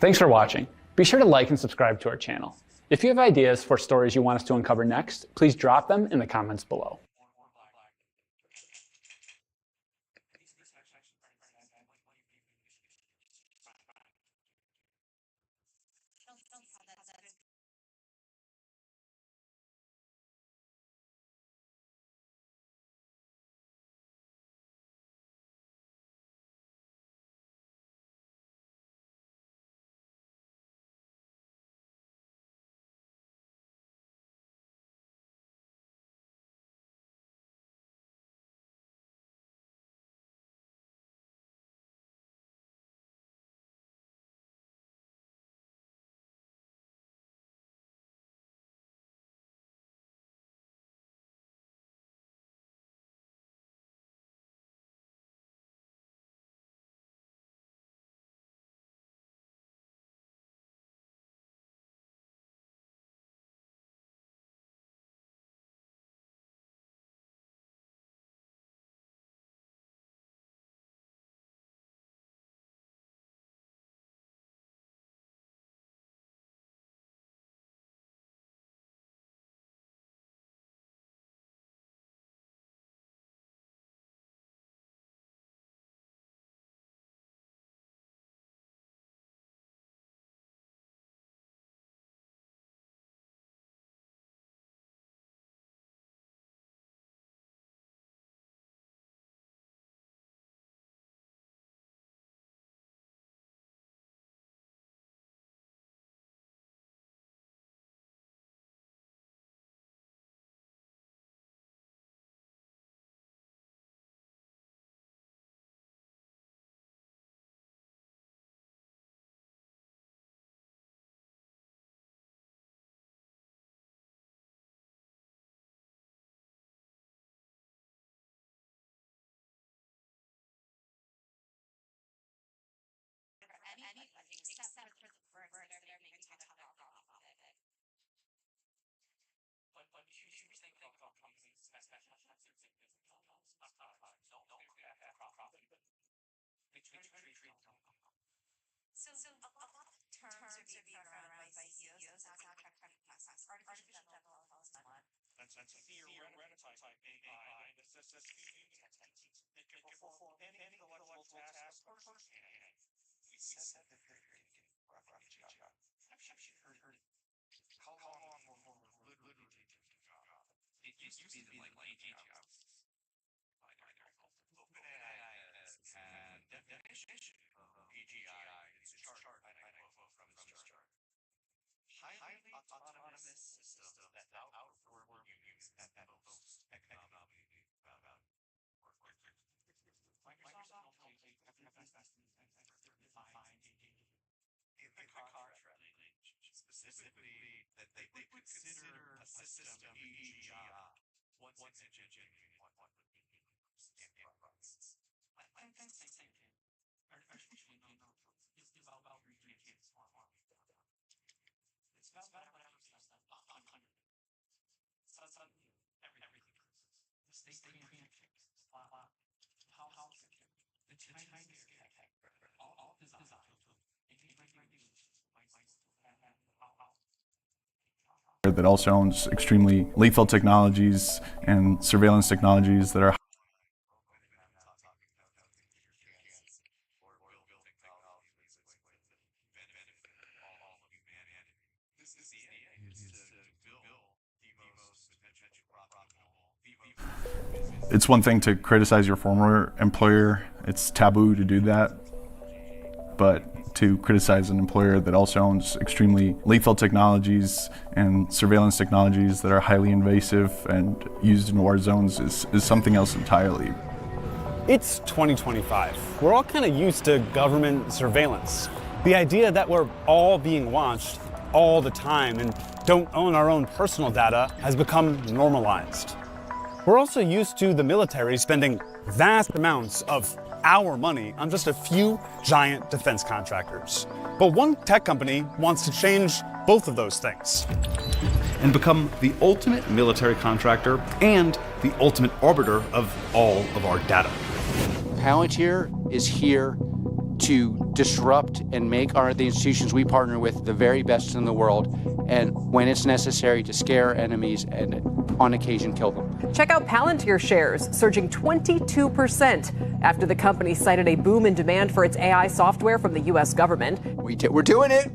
C: Thanks for watching. Be sure to like and subscribe to our channel. If you have ideas for stories you want us to uncover next, please drop them in the comments below.
Q: So a lot of terms are being thrown around by CEOs that sound kind of impressive. Artificial general intelligence.
A: That's a theoretical type AI that possesses human intelligence. It can perform any intellectual task a person can. We said that very beginning. I'm sure you've heard it. How long were literally taking the job? It used to be like jobs. OpenAI has had definition of AGI in its chart. I quote from its chart. Highly autonomous system that outperform humans at most economically about work. Microsoft only defined in the contract specifically that they would consider a system AGI once it's engineered one would be in progress. I think the same thing. Artificial intelligence is about reading kids more. It's about whatever stuff on hundred. Suddenly everything increases. The state can't fix flat. How secure? The tiniest cat all designed to integrate regulations
B: that also owns extremely lethal technologies and surveillance technologies that are It's one thing to criticize your former employer. It's taboo to do that. But to criticize an employer that also owns extremely lethal technologies and surveillance technologies that are highly invasive and used in war zones is something else entirely.
E: It's 2025. We're all kind of used to government surveillance. The idea that we're all being watched all the time and don't own our own personal data has become normalized. We're also used to the military spending vast amounts of our money on just a few giant defense contractors. But one tech company wants to change both of those things
W: and become the ultimate military contractor and the ultimate arbiter of all of our data.
X: Palantir is here to disrupt and make the institutions we partner with the very best in the world, and when it's necessary, to scare enemies and on occasion kill them.
M: Check out Palantir shares surging 22% after the company cited a boom in demand for its AI software from the U.S. government.
X: We're doing it.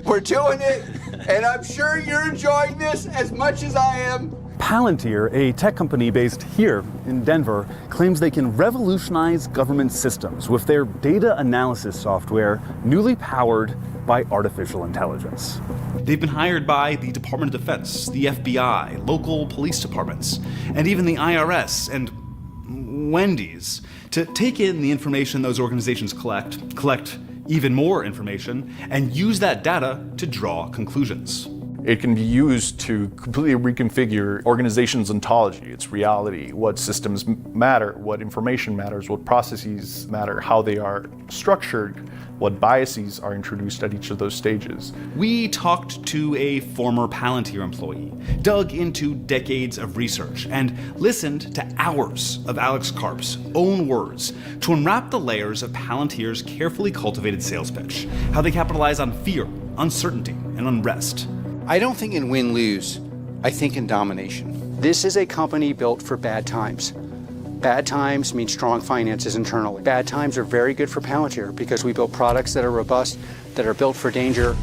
X: We're doing it. And I'm sure you're enjoying this as much as I am.
E: Palantir, a tech company based here in Denver, claims they can revolutionize government systems with their data analysis software, newly powered by artificial intelligence.
W: They've been hired by the Department of Defense, the FBI, local police departments, and even the IRS and Wendy's to take in the information those organizations collect even more information, and use that data to draw conclusions.
B: It can be used to completely reconfigure organizations' ontology, its reality, what systems matter, what information matters, what processes matter, how they are structured, what biases are introduced at each of those stages.
W: We talked to a former Palantir employee, dug into decades of research, and listened to hours of Alex Karp's own words to unwrap the layers of Palantir's carefully cultivated sales pitch, how they capitalize on fear, uncertainty, and unrest.
X: I don't think in win-lose, I think in domination. This is a company built for bad times. Bad times mean strong finances internally. Bad times are very good for Palantir because we build products that are robust, that are built for danger.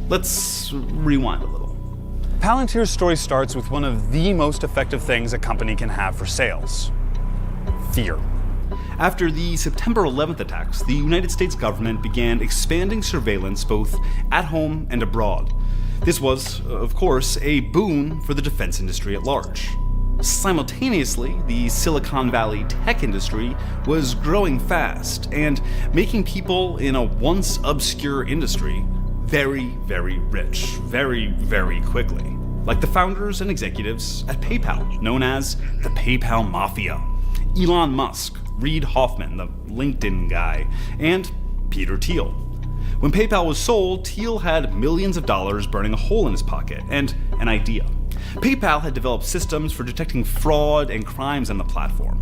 W: Let's rewind a little.
E: Palantir's story starts with one of the most effective things a company can have for sales: fear.
W: After the September 11th attacks, the United States government began expanding surveillance both at home and abroad. This was, of course, a boon for the defense industry at large. Simultaneously, the Silicon Valley tech industry was growing fast and making people in a once obscure industry very, very rich, very, very quickly. Like the founders and executives at PayPal, known as the PayPal Mafia. Elon Musk, Reid Hoffman, the LinkedIn guy, and Peter Thiel, When PayPal was sold, Thiel had millions of dollars burning a hole in his pocket and an idea. PayPal had developed systems for detecting fraud and crimes on the platform.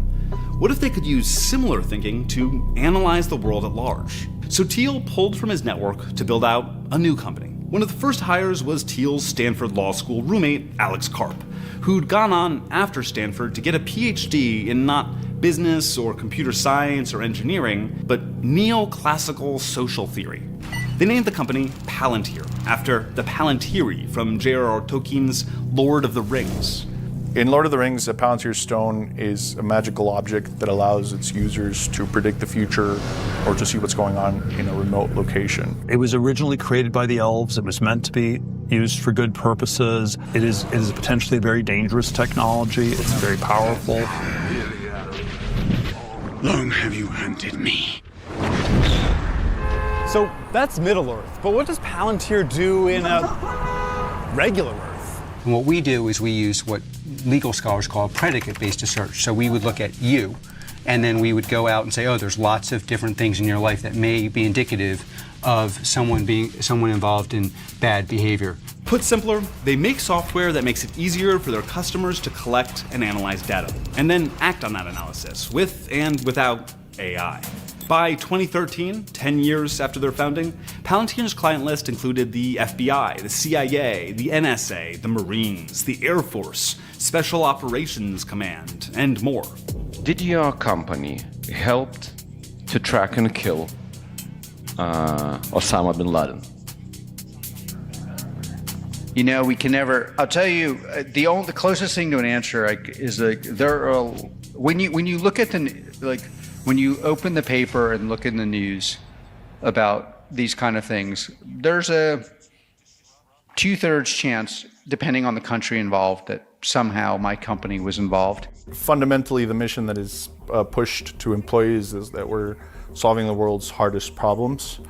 W: What if they could use similar thinking to analyze the world at large? So Thiel pulled from his network to build out a new company. One of the first hires was Thiel's Stanford Law School roommate, Alex Karp, who'd gone on after Stanford to get a PhD in not business or computer science or engineering, but neoclassical social theory. They named the company Palantir, after the Palantiri from J.R.R. Tolkien's Lord of the Rings.
B: In Lord of the Rings, a Palantir stone is a magical object that allows its users to predict the future or to see what's going on in a remote location.
F: It was originally created by the elves. It was meant to be used for good purposes. It is potentially a very dangerous technology. It's very powerful.
G: Long have you hunted me?
E: So that's Middle-earth, but what does Palantir do in a regular Earth?
X: And what we do is we use what legal scholars call predicate-based search. So we would look at you, and then we would go out and say, oh, there's lots of different things in your life that may be indicative of someone involved in bad behavior.
W: Put simpler, they make software that makes it easier for their customers to collect and analyze data, and then act on that analysis with and without AI. By 2013, 10 years after their founding, Palantir's client list included the FBI, the CIA, the NSA, the Marines, the Air Force, Special Operations Command, and more.
H: Did your company help to track and kill Osama bin Laden?
X: You know, we can never. I'll tell you, the closest thing to an answer is there are when you look at when you open the paper and look in the news about these kind of things, there's a 2/3 chance, depending on the country involved, that somehow my company was involved.
B: Fundamentally, the mission that is pushed to employees is that we're solving the world's hardest problems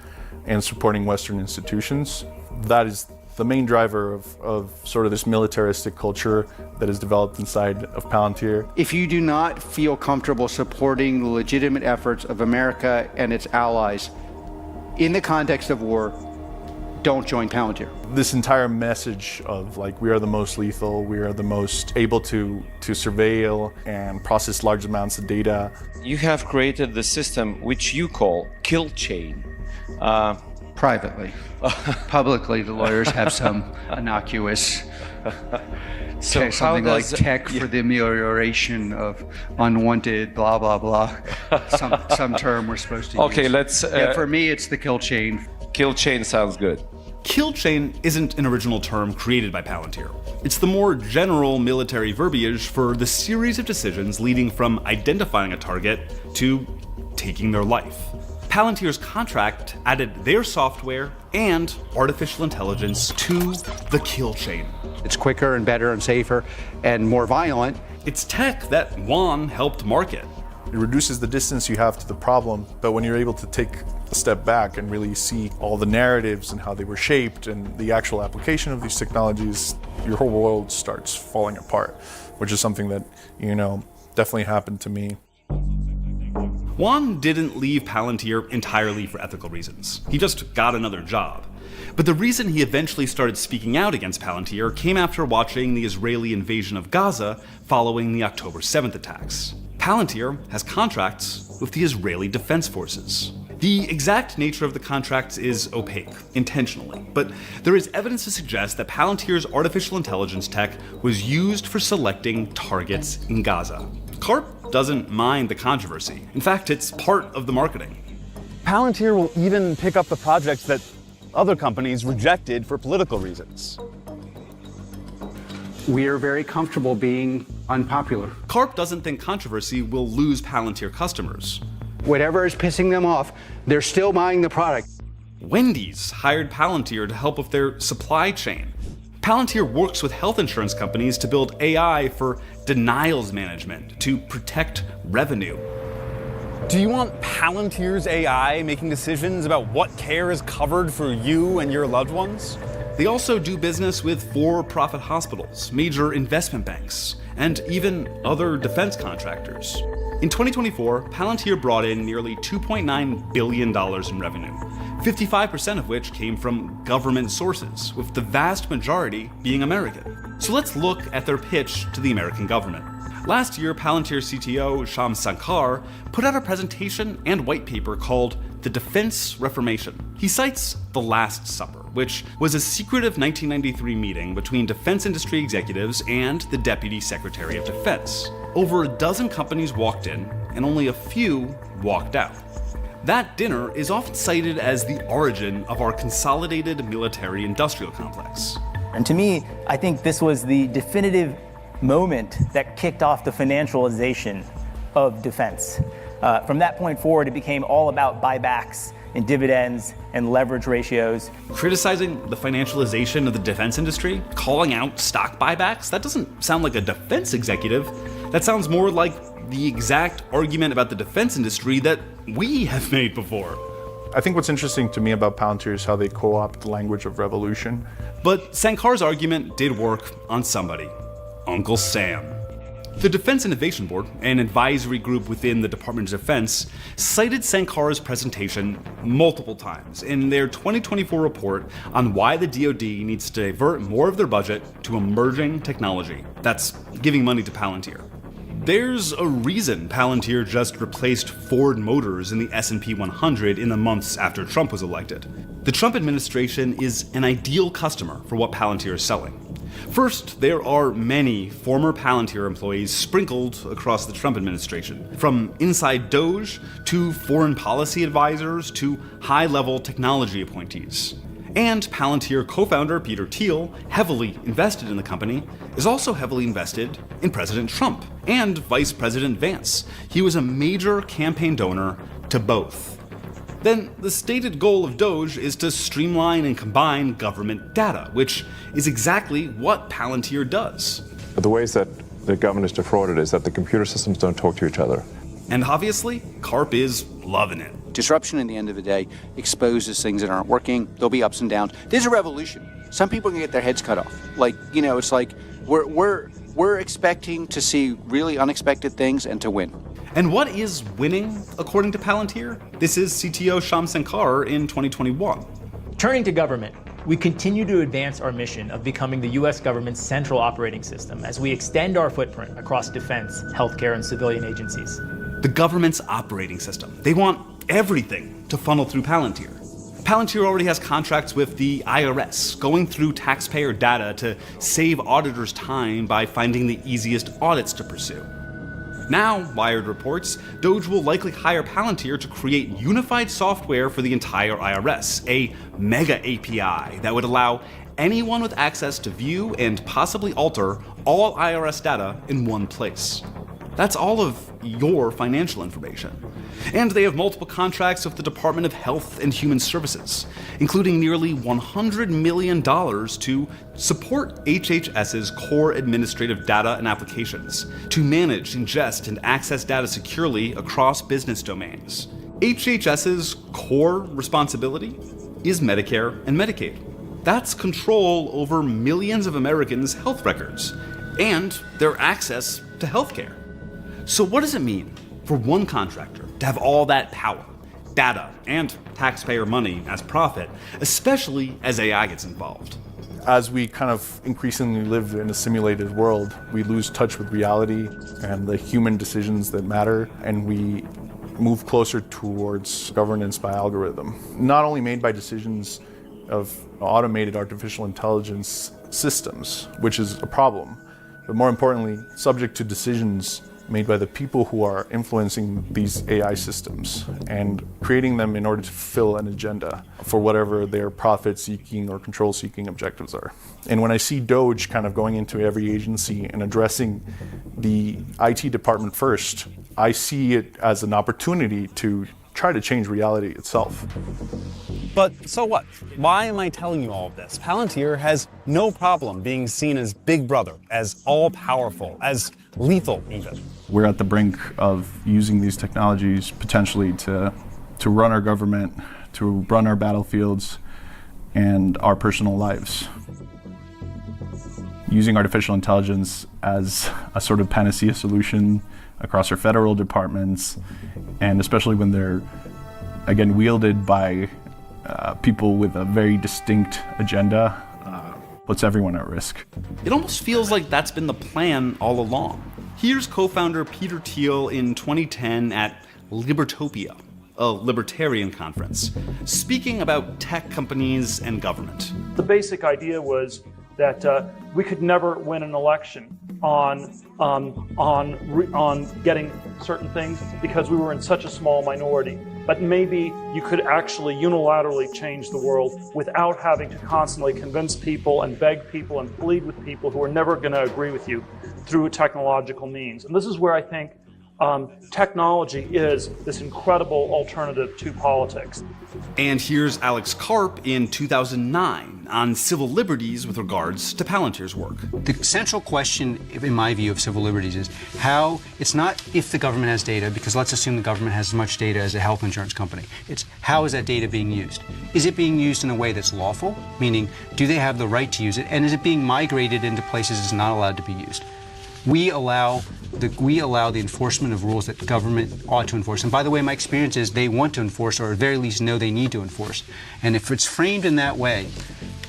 B: and supporting Western institutions. That is the main driver of sort of this militaristic culture that is developed inside of Palantir.
X: If you do not feel comfortable supporting the legitimate efforts of America and its allies in the context of war, don't join Palantir.
B: This entire message of like, we are the most lethal, we are the most able to surveil and process large amounts of data.
H: You have created the system which you call kill chain.
X: Privately. Publicly, the lawyers have some innocuous something like tech for the amelioration of unwanted blah blah blah. Some term we're supposed to use.
H: Okay, let's.
X: For me, it's the kill chain.
H: Kill chain sounds good.
W: Kill chain isn't an original term created by Palantir. It's the more general military verbiage for the series of decisions leading from identifying a target to taking their life. Palantir's contract added their software and artificial intelligence to the kill chain.
X: It's quicker and better and safer and more violent.
W: It's tech that Juan helped market.
B: It reduces the distance you have to the problem, but when you're able to take a step back and really see all the narratives and how they were shaped and the actual application of these technologies, your whole world starts falling apart, which is something that, definitely happened to me.
W: Juan didn't leave Palantir entirely for ethical reasons. He just got another job. But the reason he eventually started speaking out against Palantir came after watching the Israeli invasion of Gaza following the October 7th attacks. Palantir has contracts with the Israeli Defense Forces. The exact nature of the contracts is opaque, intentionally, but there is evidence to suggest that Palantir's artificial intelligence tech was used for selecting targets in Gaza. Karp doesn't mind the controversy. In fact, it's part of the marketing.
E: Palantir will even pick up the projects that other companies rejected for political reasons.
X: We are very comfortable being unpopular.
W: Karp doesn't think controversy will lose Palantir customers.
X: Whatever is pissing them off, they're still buying the product.
W: Wendy's hired Palantir to help with their supply chain. Palantir works with health insurance companies to build AI for denials management to protect revenue.
E: Do you want Palantir's AI making decisions about what care is covered for you and your loved ones?
W: They also do business with for-profit hospitals, major investment banks, and even other defense contractors. In 2024, Palantir brought in nearly $2.9 billion in revenue, 55% of which came from government sources, with the vast majority being American. So let's look at their pitch to the American government. Last year, Palantir CTO Shyam Sankar put out a presentation and white paper called The Defense Reformation. He cites The Last Supper, which was a secretive 1993 meeting between defense industry executives and the Deputy Secretary of Defense. Over a dozen companies walked in, and only a few walked out. That dinner is often cited as the origin of our consolidated military-industrial complex.
J: And to me, I think this was the definitive moment that kicked off the financialization of defense. From that point forward, it became all about buybacks and dividends and leverage ratios.
W: Criticizing the financialization of the defense industry, calling out stock buybacks, that doesn't sound like a defense executive. That sounds more like the exact argument about the defense industry that we have made before.
B: I think what's interesting to me about Palantir is how they co-opt the language of revolution.
W: But Sankar's argument did work on somebody, Uncle Sam. The Defense Innovation Board, an advisory group within the Department of Defense, cited Sankar's presentation multiple times in their 2024 report on why the DoD needs to divert more of their budget to emerging technology. That's giving money to Palantir. There's a reason Palantir just replaced Ford Motors in the S&P 100 in the months after Trump was elected. The Trump administration is an ideal customer for what Palantir is selling. First, there are many former Palantir employees sprinkled across the Trump administration, from inside DOGE to foreign policy advisors to high-level technology appointees. And Palantir co-founder Peter Thiel, heavily invested in the company, is also heavily invested in President Trump and Vice President Vance. He was a major campaign donor to both. Then the stated goal of DOGE is to streamline and combine government data, which is exactly what Palantir does.
K: But the ways that the government is defrauded is that the computer systems don't talk to each other.
W: And obviously, Karp is loving it.
X: Disruption, at the end of the day, exposes things that aren't working. There'll be ups and downs. There's a revolution. Some people can get their heads cut off. Like, you know, it's like we're expecting to see really unexpected things and to win.
W: And what is winning, according to Palantir? This is CTO Shyam Sankar in 2021.
O: Turning to government, we continue to advance our mission of becoming the U.S. government's central operating system as we extend our footprint across defense, healthcare, and civilian agencies.
W: The government's operating system. They want everything to funnel through Palantir. Palantir already has contracts with the IRS, going through taxpayer data to save auditors time by finding the easiest audits to pursue. Now, Wired reports, DOGE will likely hire Palantir to create unified software for the entire IRS, a mega API that would allow anyone with access to view and possibly alter all IRS data in one place. That's all of your financial information. And they have multiple contracts with the Department of Health and Human Services, including nearly $100 million to support HHS's core administrative data and applications, to manage, ingest, and access data securely across business domains. HHS's core responsibility is Medicare and Medicaid. That's control over millions of Americans' health records and their access to healthcare. So what does it mean for one contractor to have all that power, data, and taxpayer money as profit, especially as AI gets involved?
B: As we kind of increasingly live in a simulated world, we lose touch with reality and the human decisions that matter, and we move closer towards governance by algorithm, not only made by decisions of automated artificial intelligence systems, which is a problem, but more importantly, subject to decisions made by the people who are influencing these AI systems and creating them in order to fulfill an agenda for whatever their profit-seeking or control-seeking objectives are. And when I see DOGE kind of going into every agency and addressing the IT department first, I see it as an opportunity to try to change reality itself.
E: But so what? Why am I telling you all of this? Palantir has no problem being seen as Big Brother, as all-powerful, as lethal even.
B: We're at the brink of using these technologies potentially to run our government, to run our battlefields, and our personal lives. Using artificial intelligence as a sort of panacea solution across our federal departments, and especially when they're, again, wielded by people with a very distinct agenda puts everyone at risk.
W: It almost feels like that's been the plan all along. Here's co-founder Peter Thiel in 2010 at Libertopia, a libertarian conference, speaking about tech companies and government.
S: The basic idea was that we could never win an election on getting certain things because we were in such a small minority. But maybe you could actually unilaterally change the world without having to constantly convince people and beg people and plead with people who are never going to agree with you through technological means. And this is where I think technology is this incredible alternative to politics.
W: And here's Alex Karp in 2009 on civil liberties with regards to Palantir's work.
X: The central question, in my view, of civil liberties is how, it's not if the government has data, because let's assume the government has as much data as a health insurance company. It's how is that data being used? Is it being used in a way that's lawful? Meaning, do they have the right to use it? And is it being migrated into places it's not allowed to be used? We allow the enforcement of rules that government ought to enforce. And by the way, my experience is they want to enforce, or at the very least know they need to enforce. And if it's framed in that way,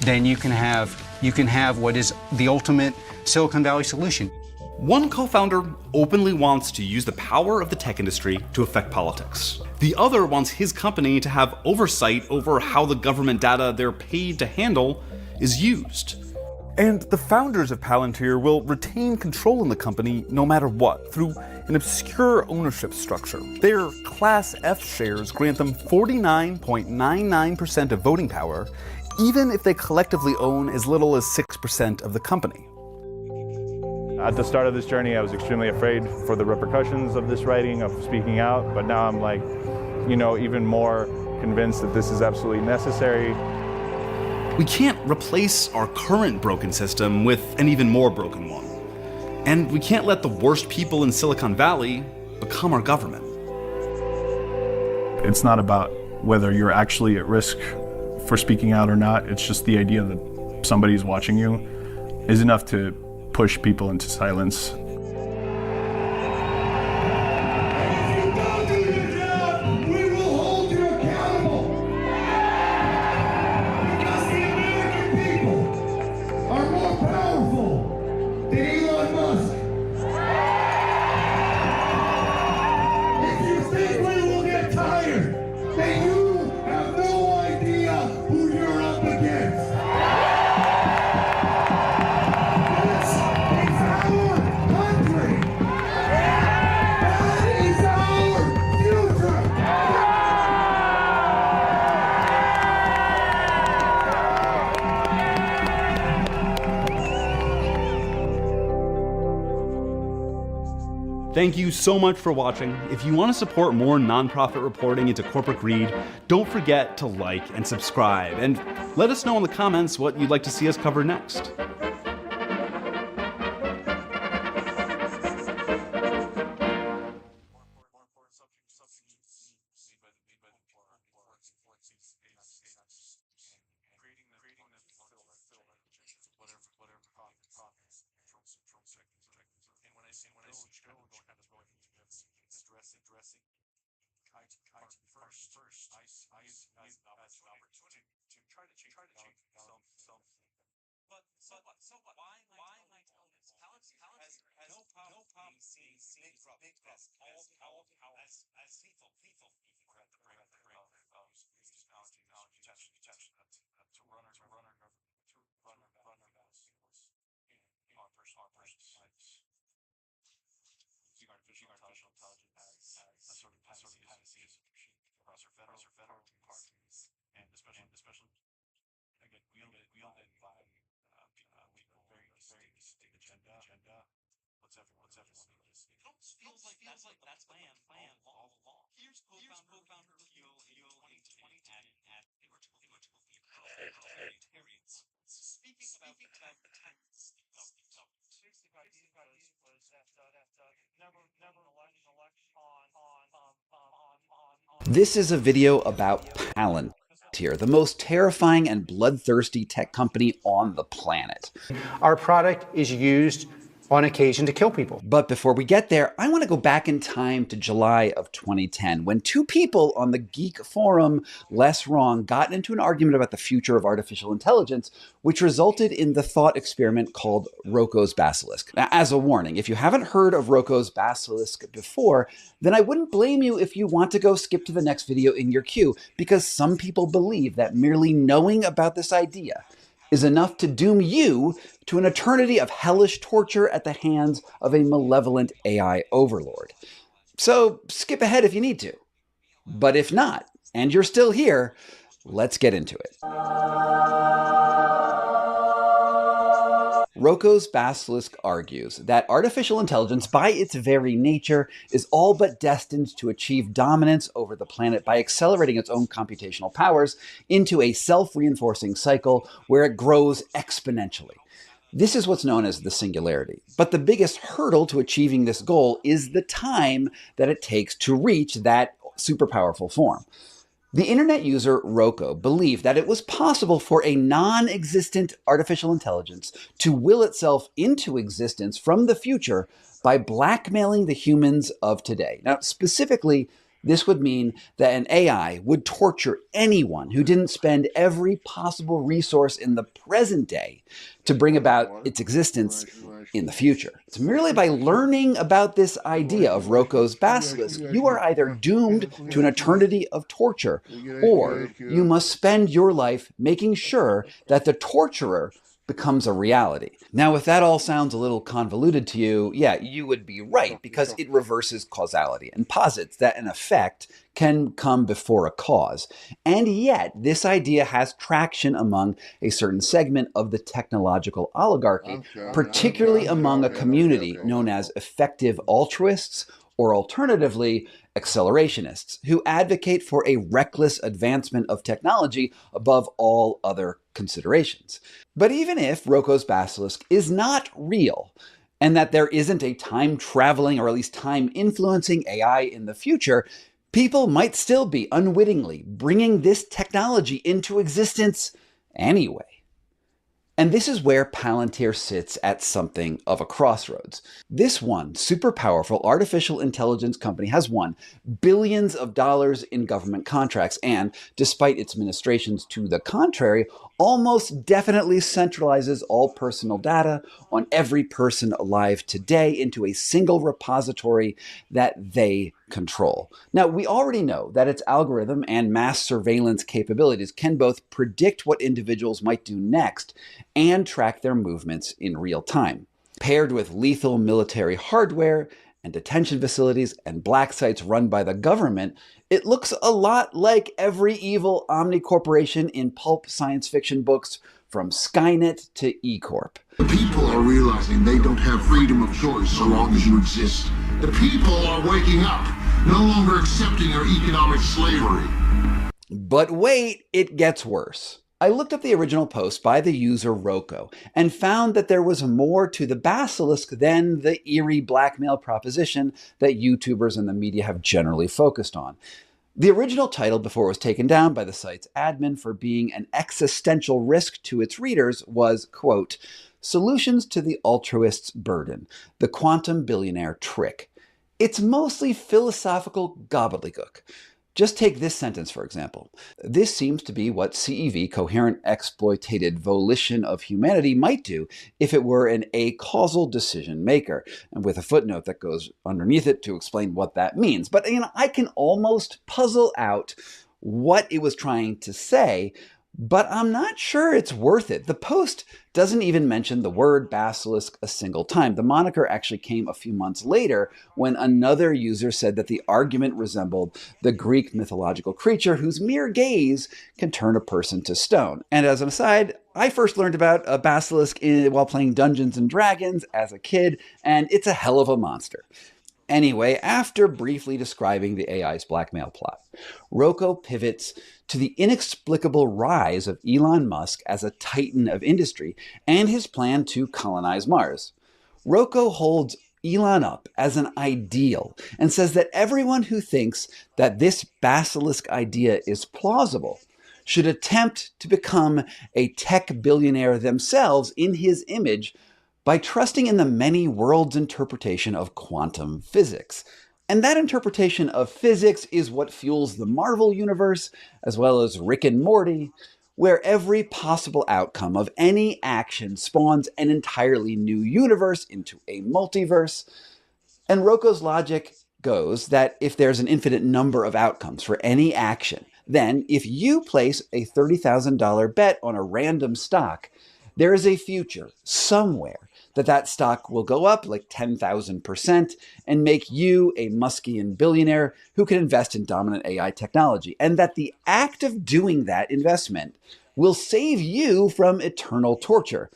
X: then you can have what is the ultimate Silicon Valley solution.
W: One co-founder openly wants to use the power of the tech industry to affect politics. The other wants his company to have oversight over how the government data they're paid to handle is used. And the founders of Palantir will retain control in the company no matter what, through an obscure ownership structure. Their Class F shares grant them 49.99% of voting power, even if they collectively own as little as 6% of the company.
K: At the start of this journey, I was extremely afraid for the repercussions of this writing, of speaking out, but now I'm like, even more convinced that this is absolutely necessary.
W: We can't replace our current broken system with an even more broken one. And we can't let the worst people in Silicon Valley become our government.
B: It's not about whether you're actually at risk for speaking out or not. It's just the idea that somebody's watching you is enough to push people into silence.
W: Thank you so much for watching. If you want to support more nonprofit reporting into corporate greed, don't forget to like and subscribe, and let us know in the comments what you'd like to see us cover next.
T: This is a video about Palantir, the most terrifying and bloodthirsty tech company on the planet.
X: Our product is used on occasion to kill people.
T: But before we get there, I want to go back in time to July of 2010, when two people on the geek forum Less Wrong got into an argument about the future of artificial intelligence, which resulted in the thought experiment called Rocco's Basilisk. Now, as a warning, if you haven't heard of Rocco's Basilisk before, then I wouldn't blame you if you want to go skip to the next video in your queue, because some people believe that merely knowing about this idea is enough to doom you to an eternity of hellish torture at the hands of a malevolent AI overlord. So skip ahead if you need to. But if not, and you're still here, let's get into it. Rocco's Basilisk argues that artificial intelligence, by its very nature, is all but destined to achieve dominance over the planet by accelerating its own computational powers into a self-reinforcing cycle where it grows exponentially. This is what's known as the singularity. But the biggest hurdle to achieving this goal is the time that it takes to reach that super powerful form. The internet user Rocco believed that it was possible for a non-existent artificial intelligence to will itself into existence from the future by blackmailing the humans of today. Now, specifically, this would mean that an AI would torture anyone who didn't spend every possible resource in the present day to bring about its existence in the future. It's merely by learning about this idea of Rocco's Basilisk, you are either doomed to an eternity of torture, or you must spend your life making sure that the torturer becomes a reality. Now, if that all sounds a little convoluted to you, yeah, you would be right, because it reverses causality and posits that an effect can come before a cause. And yet, this idea has traction among a certain segment of the technological oligarchy, particularly among a community known as effective altruists, or alternatively, accelerationists, who advocate for a reckless advancement of technology above all other considerations. But even if Rocco's Basilisk is not real, and that there isn't a time-traveling or at least time-influencing AI in the future, people might still be unwittingly bringing this technology into existence anyway. And this is where Palantir sits at something of a crossroads. This one super powerful artificial intelligence company has won billions of dollars in government contracts and, despite its ministrations to the contrary, almost definitely centralizes all personal data on every person alive today into a single repository that they control. Now, we already know that its algorithm and mass surveillance capabilities can both predict what individuals might do next and track their movements in real time. Paired with lethal military hardware and detention facilities and black sites run by the government, it looks a lot like every evil Omni corporation in pulp science fiction books, from Skynet to E-Corp.
G: The people are realizing they don't have freedom of choice so long as you exist. The people are waking up, no longer accepting your economic slavery.
T: But wait, it gets worse. I looked up the original post by the user Rocco and found that there was more to the Basilisk than the eerie blackmail proposition that YouTubers and the media have generally focused on. The original title, before it was taken down by the site's admin for being an existential risk to its readers, was, quote, "Solutions to the Altruist's Burden, the Quantum Billionaire Trick." It's mostly philosophical gobbledygook. Just take this sentence, for example. This seems to be what CEV, coherent exploitative volition of humanity, might do if it were an acausal decision maker, and with a footnote that goes underneath it to explain what that means. But I can almost puzzle out what it was trying to say, but I'm not sure it's worth it. The post doesn't even mention the word basilisk a single time. The moniker actually came a few months later when another user said that the argument resembled the Greek mythological creature whose mere gaze can turn a person to stone. And as an aside, I first learned about a basilisk while playing Dungeons and Dragons as a kid, and it's a hell of a monster. Anyway, after briefly describing the AI's blackmail plot, Rocco pivots to the inexplicable rise of Elon Musk as a titan of industry and his plan to colonize Mars. Rocco holds Elon up as an ideal and says that everyone who thinks that this basilisk idea is plausible should attempt to become a tech billionaire themselves in his image by trusting in the many worlds interpretation of quantum physics. And that interpretation of physics is what fuels the Marvel universe, as well as Rick and Morty, where every possible outcome of any action spawns an entirely new universe into a multiverse. And Rocco's logic goes that if there's an infinite number of outcomes for any action, then if you place a $30,000 bet on a random stock, there is a future somewhere that stock will go up like 10,000% and make you a Muskian billionaire who can invest in dominant AI technology. And that the act of doing that investment will save you from eternal torture.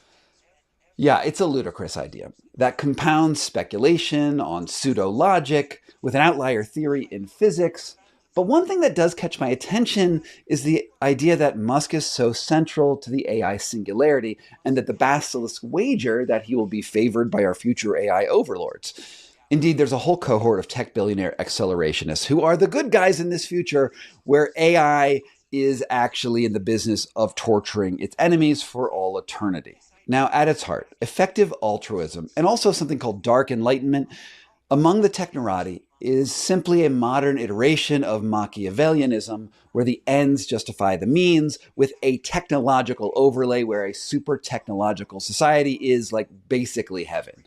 T: Yeah, it's a ludicrous idea that compounds speculation on pseudo-logic with an outlier theory in physics. But one thing that does catch my attention is the idea that Musk is so central to the AI singularity and that the basilisk wager that he will be favored by our future AI overlords. Indeed, there's a whole cohort of tech billionaire accelerationists who are the good guys in this future where AI is actually in the business of torturing its enemies for all eternity. Now, at its heart, effective altruism and also something called dark enlightenment among the technorati is simply a modern iteration of Machiavellianism where the ends justify the means with a technological overlay where a super technological society is like basically heaven.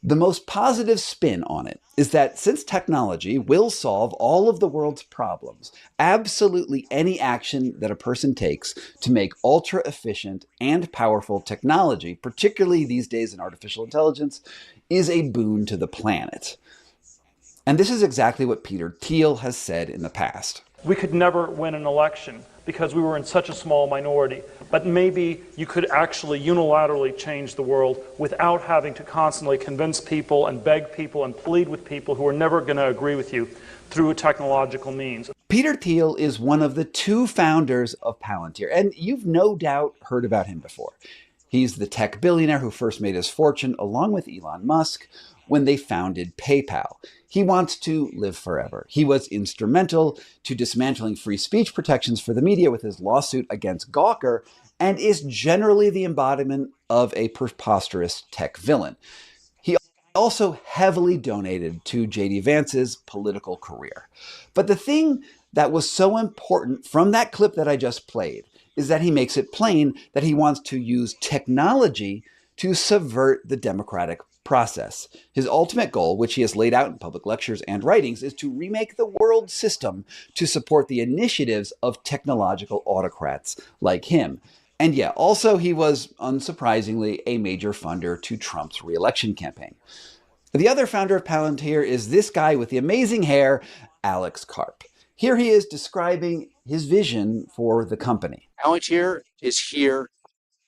T: The most positive spin on it is that since technology will solve all of the world's problems, absolutely any action that a person takes to make ultra-efficient and powerful technology, particularly these days in artificial intelligence, is a boon to the planet. And this is exactly what Peter Thiel has said in the past.
S: We could never win an election because we were in such a small minority. But maybe you could actually unilaterally change the world without having to constantly convince people and beg people and plead with people who are never going to agree with you through a technological means.
T: Peter Thiel is one of the two founders of Palantir, and you've no doubt heard about him before. He's the tech billionaire who first made his fortune along with Elon Musk when they founded PayPal. He wants to live forever. He was instrumental to dismantling free speech protections for the media with his lawsuit against Gawker and is generally the embodiment of a preposterous tech villain. He also heavily donated to J.D. Vance's political career. But the thing that was so important from that clip that I just played is that he makes it plain that he wants to use technology to subvert the democratic process. His ultimate goal, which he has laid out in public lectures and writings, is to remake the world system to support the initiatives of technological autocrats like him. And yeah, also he was, unsurprisingly, a major funder to Trump's re-election campaign. The other founder of Palantir is this guy with the amazing hair, Alex Karp. Here he is describing his vision for the company.
X: Palantir is here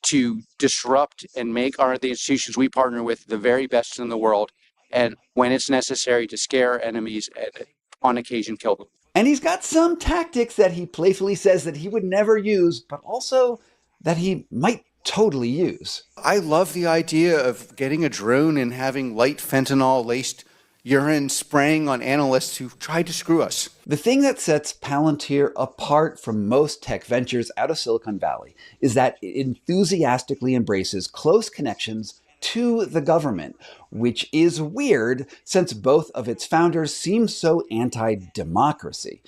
X: to disrupt and make the institutions we partner with the very best in the world, and when it's necessary, to scare enemies and on occasion kill them.
T: And he's got some tactics that he playfully says that he would never use, but also that he might totally use.
X: I love the idea of getting a drone and having light fentanyl-laced urine spraying on analysts who tried to screw us.
T: The thing that sets Palantir apart from most tech ventures out of Silicon Valley is that it enthusiastically embraces close connections to the government, which is weird since both of its founders seem so anti-democracy.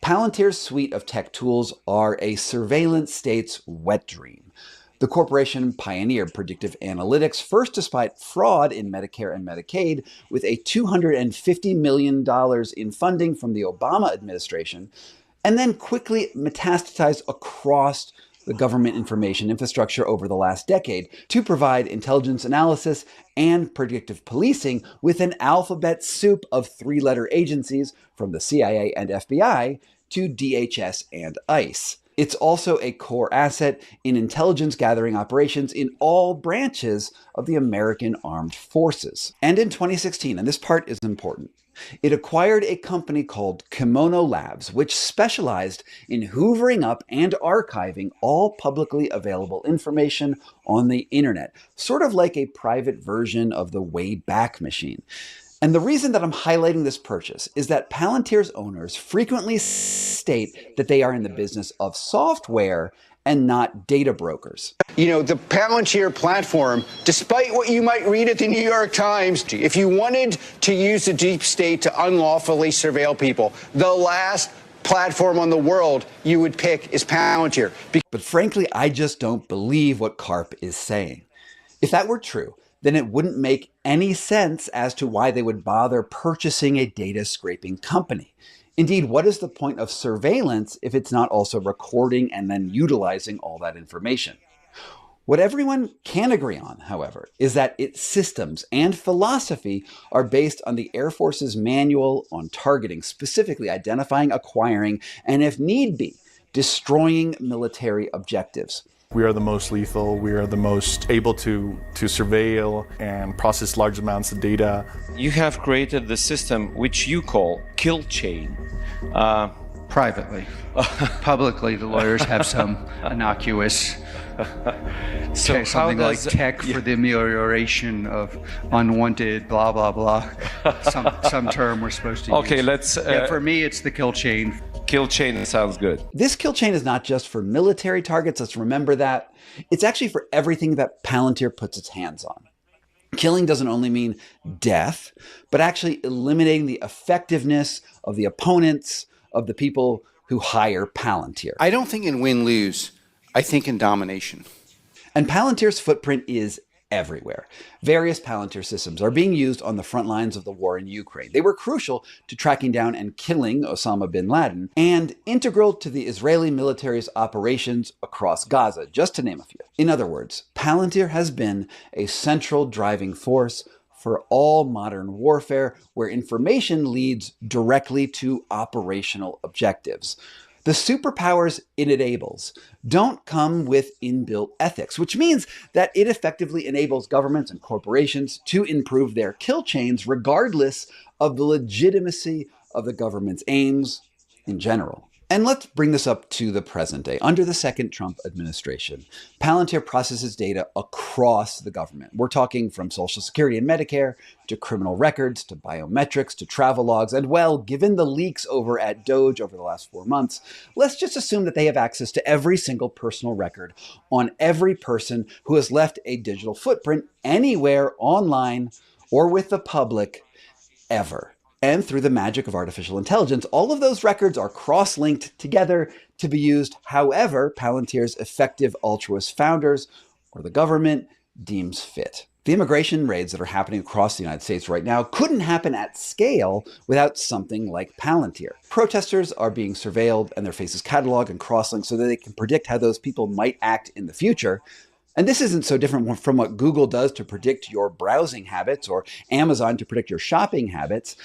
T: Palantir's suite of tech tools are a surveillance state's wet dream. The corporation pioneered predictive analytics first despite fraud in Medicare and Medicaid with a $250 million in funding from the Obama administration, and then quickly metastasized across the government information infrastructure over the last decade to provide intelligence analysis and predictive policing with an alphabet soup of three-letter agencies from the CIA and FBI to DHS and ICE. It's also a core asset in intelligence gathering operations in all branches of the American Armed Forces. And in 2016, and this part is important, it acquired a company called Kimono Labs, which specialized in hoovering up and archiving all publicly available information on the internet, sort of like a private version of the Wayback Machine. And the reason that I'm highlighting this purchase is that Palantir's owners frequently state that they are in the business of software and not data brokers.
X: You know, the Palantir platform, despite what you might read at the New York Times, if you wanted to use the deep state to unlawfully surveil people, the last platform on the world you would pick is Palantir.
T: But frankly, I just don't believe what Karp is saying. If that were true, then it wouldn't make any sense as to why they would bother purchasing a data scraping company. Indeed, what is the point of surveillance if it's not also recording and then utilizing all that information? What everyone can agree on, however, is that its systems and philosophy are based on the Air Force's manual on targeting, specifically identifying, acquiring, and if need be, destroying military objectives.
B: We are the most lethal, we are the most able to surveil and process large amounts of data.
H: You have created the system which you call kill chain.
X: Privately. Publicly, the lawyers have some innocuous something like tech for the amelioration of unwanted blah, blah, blah. Some term we're supposed to use.
H: Okay, let's...
X: for me, it's the kill chain.
H: Kill chain sounds good.
T: This kill chain is not just for military targets, let's remember that. It's actually for everything that Palantir puts its hands on. Killing doesn't only mean death, but actually eliminating the effectiveness of the opponents, of the people who hire Palantir.
X: I don't think in win-lose. I think in domination.
T: And Palantir's footprint is everywhere. Various Palantir systems are being used on the front lines of the war in Ukraine. They were crucial to tracking down and killing Osama bin Laden, and integral to the Israeli military's operations across Gaza, just to name a few. In other words, Palantir has been a central driving force for all modern warfare, where information leads directly to operational objectives. The superpowers it enables don't come with inbuilt ethics, which means that it effectively enables governments and corporations to improve their kill chains regardless of the legitimacy of the government's aims in general. And let's bring this up to the present day. Under the second Trump administration, Palantir processes data across the government. We're talking from Social Security and Medicare, to criminal records, to biometrics, to travel logs. And well, given the leaks over at Doge over the last 4 months, let's just assume that they have access to every single personal record on every person who has left a digital footprint anywhere online or with the public ever. And through the magic of artificial intelligence, all of those records are cross-linked together to be used however Palantir's effective altruist founders or the government deems fit. The immigration raids that are happening across the United States right now couldn't happen at scale without something like Palantir. Protesters are being surveilled and their faces cataloged and cross-linked so that they can predict how those people might act in the future. And this isn't so different from what Google does to predict your browsing habits or Amazon to predict your shopping habits,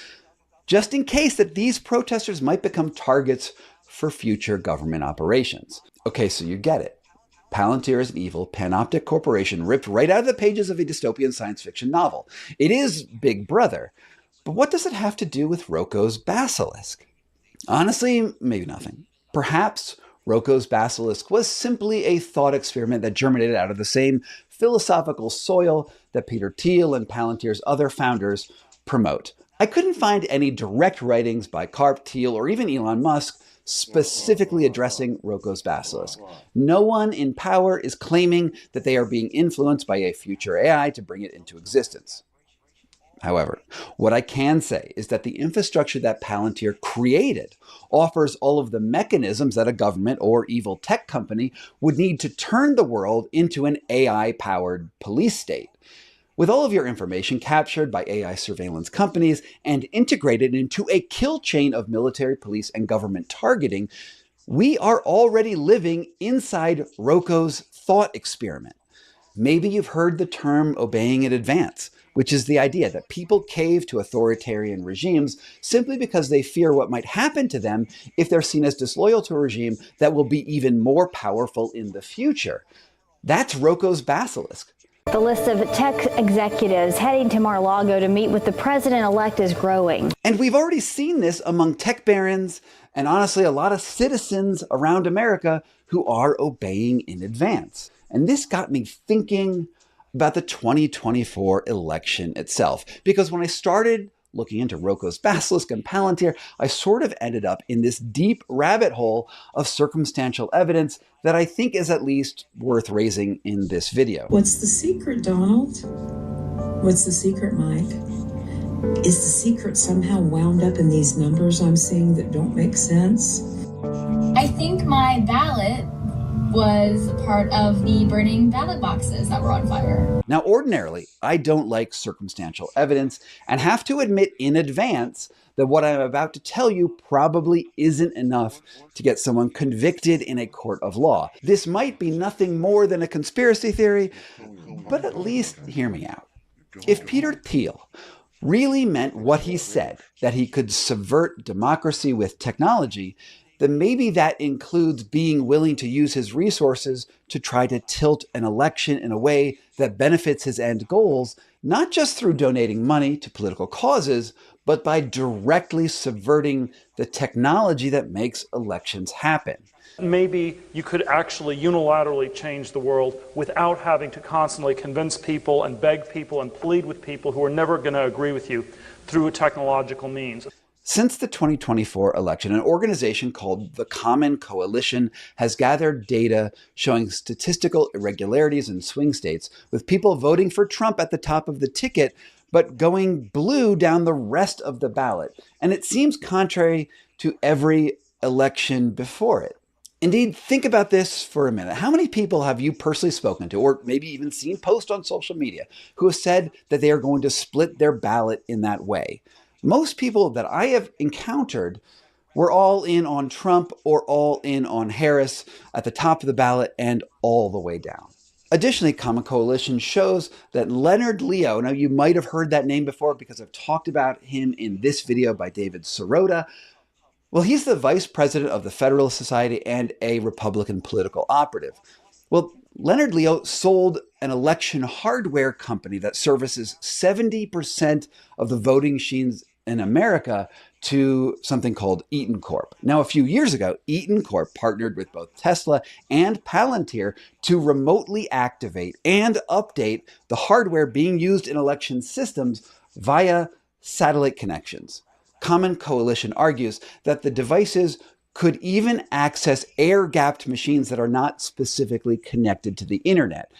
T: just in case that these protesters might become targets for future government operations. Okay, so you get it. Palantir is an evil, panoptic corporation ripped right out of the pages of a dystopian science fiction novel. It is Big Brother, but what does it have to do with Rocco's basilisk? Honestly, maybe nothing. Perhaps Rocco's basilisk was simply a thought experiment that germinated out of the same philosophical soil that Peter Thiel and Palantir's other founders promote. I couldn't find any direct writings by Karp, Thiel, or even Elon Musk specifically addressing Rocco's basilisk. No one in power is claiming that they are being influenced by a future AI to bring it into existence. However, what I can say is that the infrastructure that Palantir created offers all of the mechanisms that a government or evil tech company would need to turn the world into an AI-powered police state. With all of your information captured by AI surveillance companies and integrated into a kill chain of military, police, and government targeting, we are already living inside Rocco's thought experiment. Maybe you've heard the term obeying in advance, which is the idea that people cave to authoritarian regimes simply because they fear what might happen to them if they're seen as disloyal to a regime that will be even more powerful in the future. That's Rocco's basilisk.
I: The list of tech executives heading to Mar-a-Lago to meet with the president-elect is growing.
T: And we've already seen this among tech barons and honestly a lot of citizens around America who are obeying in advance. And this got me thinking about the 2024 election itself, because when I started looking into Roko's Basilisk and Palantir, I sort of ended up in this deep rabbit hole of circumstantial evidence that I think is at least worth raising in this video.
L: What's the secret, Donald? What's the secret, Mike? Is the secret somehow wound up in these numbers I'm seeing that don't make sense?
R: I think my ballot was part of the burning ballot boxes that were on fire.
T: Now, ordinarily, I don't like circumstantial evidence and have to admit in advance that what I'm about to tell you probably isn't enough to get someone convicted in a court of law. This might be nothing more than a conspiracy theory, but at least hear me out. If Peter Thiel really meant what he said, that he could subvert democracy with technology, then maybe that includes being willing to use his resources to try to tilt an election in a way that benefits his end goals, not just through donating money to political causes, but by directly subverting the technology that makes elections happen.
S: Maybe you could actually unilaterally change the world without having to constantly convince people and beg people and plead with people who are never going to agree with you through a technological means.
T: Since the 2024 election, an organization called the Common Coalition has gathered data showing statistical irregularities in swing states, with people voting for Trump at the top of the ticket, but going blue down the rest of the ballot. And it seems contrary to every election before it. Indeed, think about this for a minute. How many people have you personally spoken to, or maybe even seen post on social media, who have said that they are going to split their ballot in that way? Most people that I have encountered were all in on Trump or all in on Harris at the top of the ballot and all the way down. Additionally, Common Coalition shows that Leonard Leo, now you might have heard that name before because I've talked about him in this video by David Sirota. Well, he's the vice president of the Federalist Society and a Republican political operative. Well, Leonard Leo sold an election hardware company that services 70% of the voting machines in America to something called Eaton Corp. Now, a few years ago, Eaton Corp partnered with both Tesla and Palantir to remotely activate and update the hardware being used in election systems via satellite connections. Common Coalition argues that the devices could even access air-gapped machines that are not specifically connected to the internet.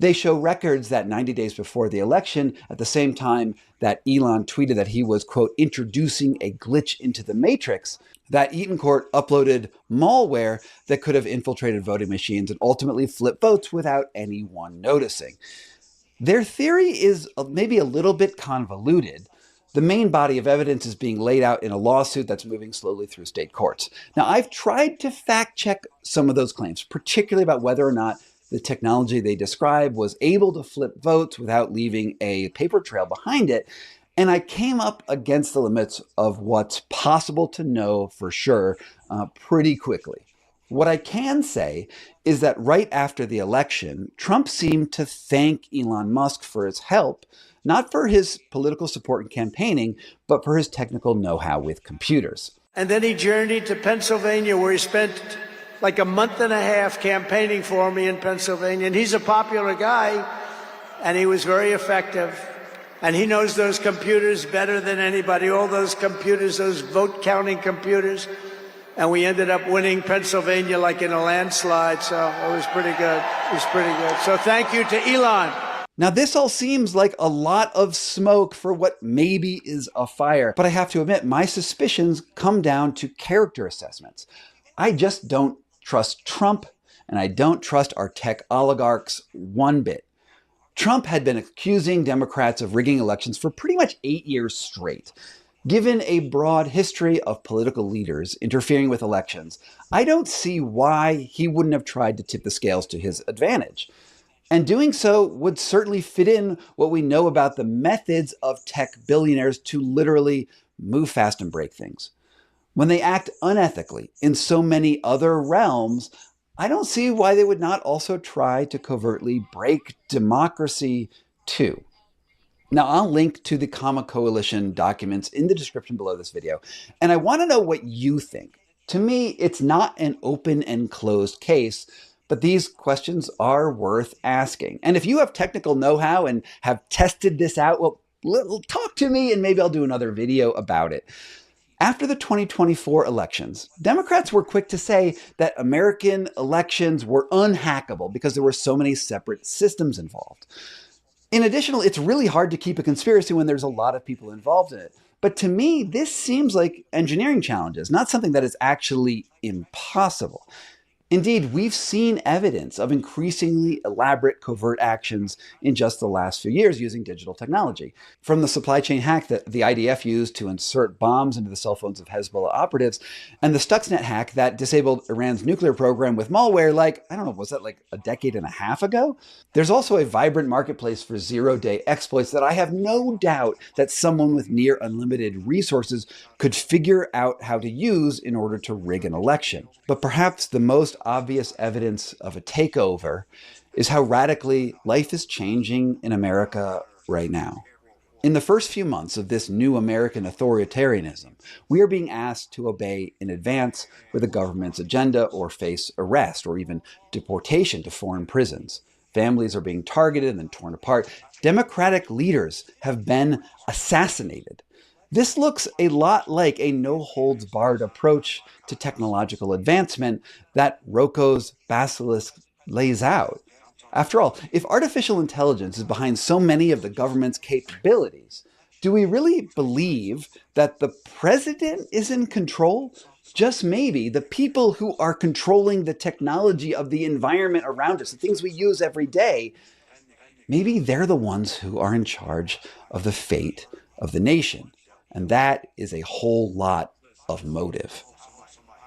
T: They show records that 90 days before the election, at the same time that Elon tweeted that he was, quote, introducing a glitch into the matrix, that Eaton Corp uploaded malware that could have infiltrated voting machines and ultimately flipped votes without anyone noticing. Their theory is maybe a little bit convoluted. The main body of evidence is being laid out in a lawsuit that's moving slowly through state courts. Now, I've tried to fact check some of those claims, particularly about whether or not the technology they describe was able to flip votes without leaving a paper trail behind it. And I came up against the limits of what's possible to know for sure pretty quickly. What I can say is that right after the election, Trump seemed to thank Elon Musk for his help, not for his political support and campaigning, but for his technical know-how with computers.
U: And then he journeyed to Pennsylvania, where he spent like a month and a half campaigning for me in Pennsylvania. And he's a popular guy, and he was very effective. And he knows those computers better than anybody, all those computers, those vote-counting computers. And we ended up winning Pennsylvania like in a landslide, so it was pretty good. It was pretty good. So thank you to Elon.
T: Now, this all seems like a lot of smoke for what maybe is a fire, but I have to admit, my suspicions come down to character assessments. I just don't trust Trump, and I don't trust our tech oligarchs one bit. Trump had been accusing Democrats of rigging elections for pretty much 8 years straight. Given a broad history of political leaders interfering with elections, I don't see why he wouldn't have tried to tip the scales to his advantage. And doing so would certainly fit in what we know about the methods of tech billionaires to literally move fast and break things. When they act unethically in so many other realms, I don't see why they would not also try to covertly break democracy too. Now, I'll link to the Common Coalition documents in the description below this video, and I want to know what you think. To me, it's not an open and closed case, but these questions are worth asking. And if you have technical know-how and have tested this out, well, talk to me and maybe I'll do another video about it. After the 2024 elections, Democrats were quick to say that American elections were unhackable because there were so many separate systems involved. In addition, it's really hard to keep a conspiracy when there's a lot of people involved in it. But to me, this seems like engineering challenges, not something that is actually impossible. Indeed, we've seen evidence of increasingly elaborate covert actions in just the last few years using digital technology. From the supply chain hack that the IDF used to insert bombs into the cell phones of Hezbollah operatives, and the Stuxnet hack that disabled Iran's nuclear program with malware was that like a decade and a half ago? There's also a vibrant marketplace for zero-day exploits that I have no doubt that someone with near unlimited resources could figure out how to use in order to rig an election. But perhaps the most obvious evidence of a takeover is how radically life is changing in America right now. In the first few months of this new American authoritarianism, we are being asked to obey in advance with a government's agenda or face arrest or even deportation to foreign prisons. Families are being targeted and then torn apart. Democratic leaders have been assassinated. This looks a lot like a no-holds-barred approach to technological advancement that Rocco's basilisk lays out. After all, if artificial intelligence is behind so many of the government's capabilities, do we really believe that the president is in control? Just maybe the people who are controlling the technology of the environment around us, the things we use every day, maybe they're the ones who are in charge of the fate of the nation. And that is a whole lot of motive.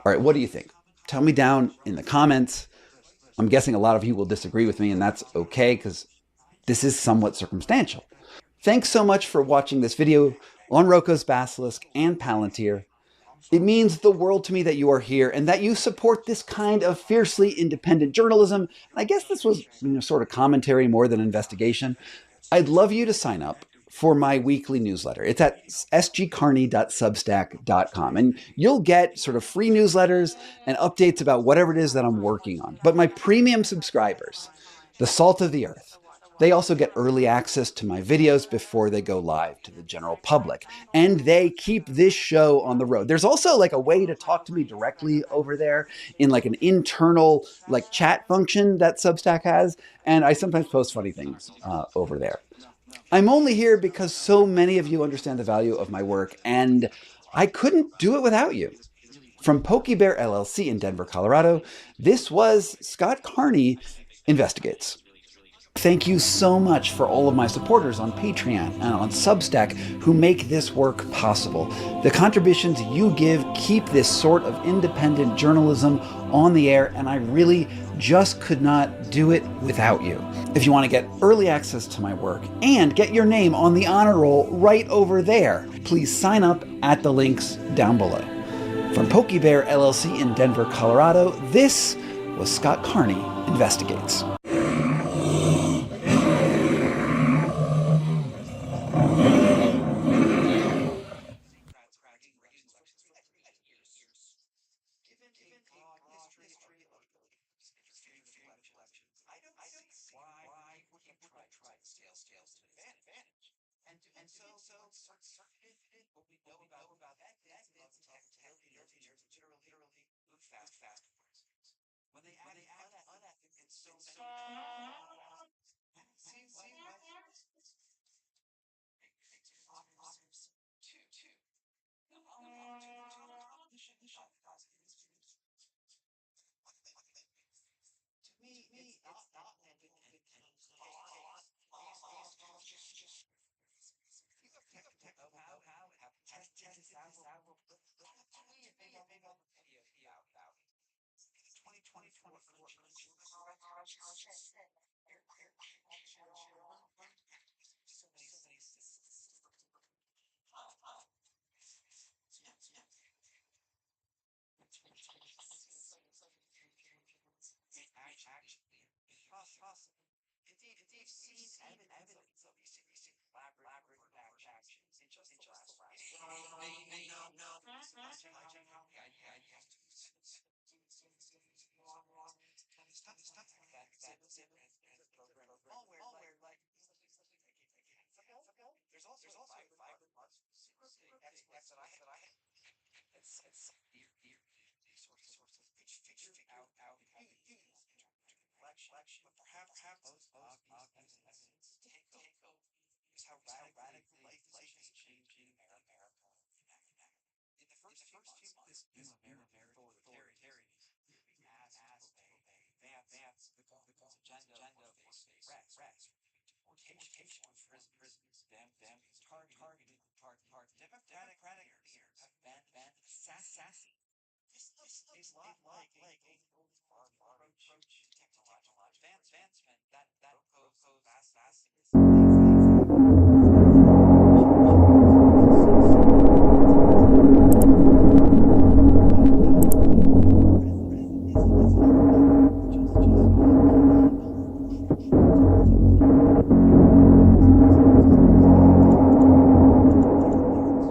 T: All right, what do you think? Tell me down in the comments. I'm guessing a lot of you will disagree with me, and that's okay because this is somewhat circumstantial. Thanks so much for watching this video on Rocco's Basilisk and Palantir. It means the world to me that you are here and that you support this kind of fiercely independent journalism. And I guess this was sort of commentary more than investigation. I'd love you to sign up for my weekly newsletter. It's at sgcarney.substack.com. And you'll get sort of free newsletters and updates about whatever it is that I'm working on. But my premium subscribers, the salt of the earth, they also get early access to my videos before they go live to the general public. And they keep this show on the road. There's also like a way to talk to me directly over there in like an internal like chat function that Substack has. And I sometimes post funny things over there. I'm only here because so many of you understand the value of my work, and I couldn't do it without you. From Pokey Bear LLC in Denver, Colorado, this was Scott Carney Investigates. Thank you so much for all of my supporters on Patreon and on Substack who make this work possible. The contributions you give keep this sort of independent journalism on the air, and I really just could not do it without you. If you want to get early access to my work and get your name on the honor roll right over there, please sign up at the links down below. From Pokey Bear LLC in Denver, Colorado, this was Scott Carney Investigates.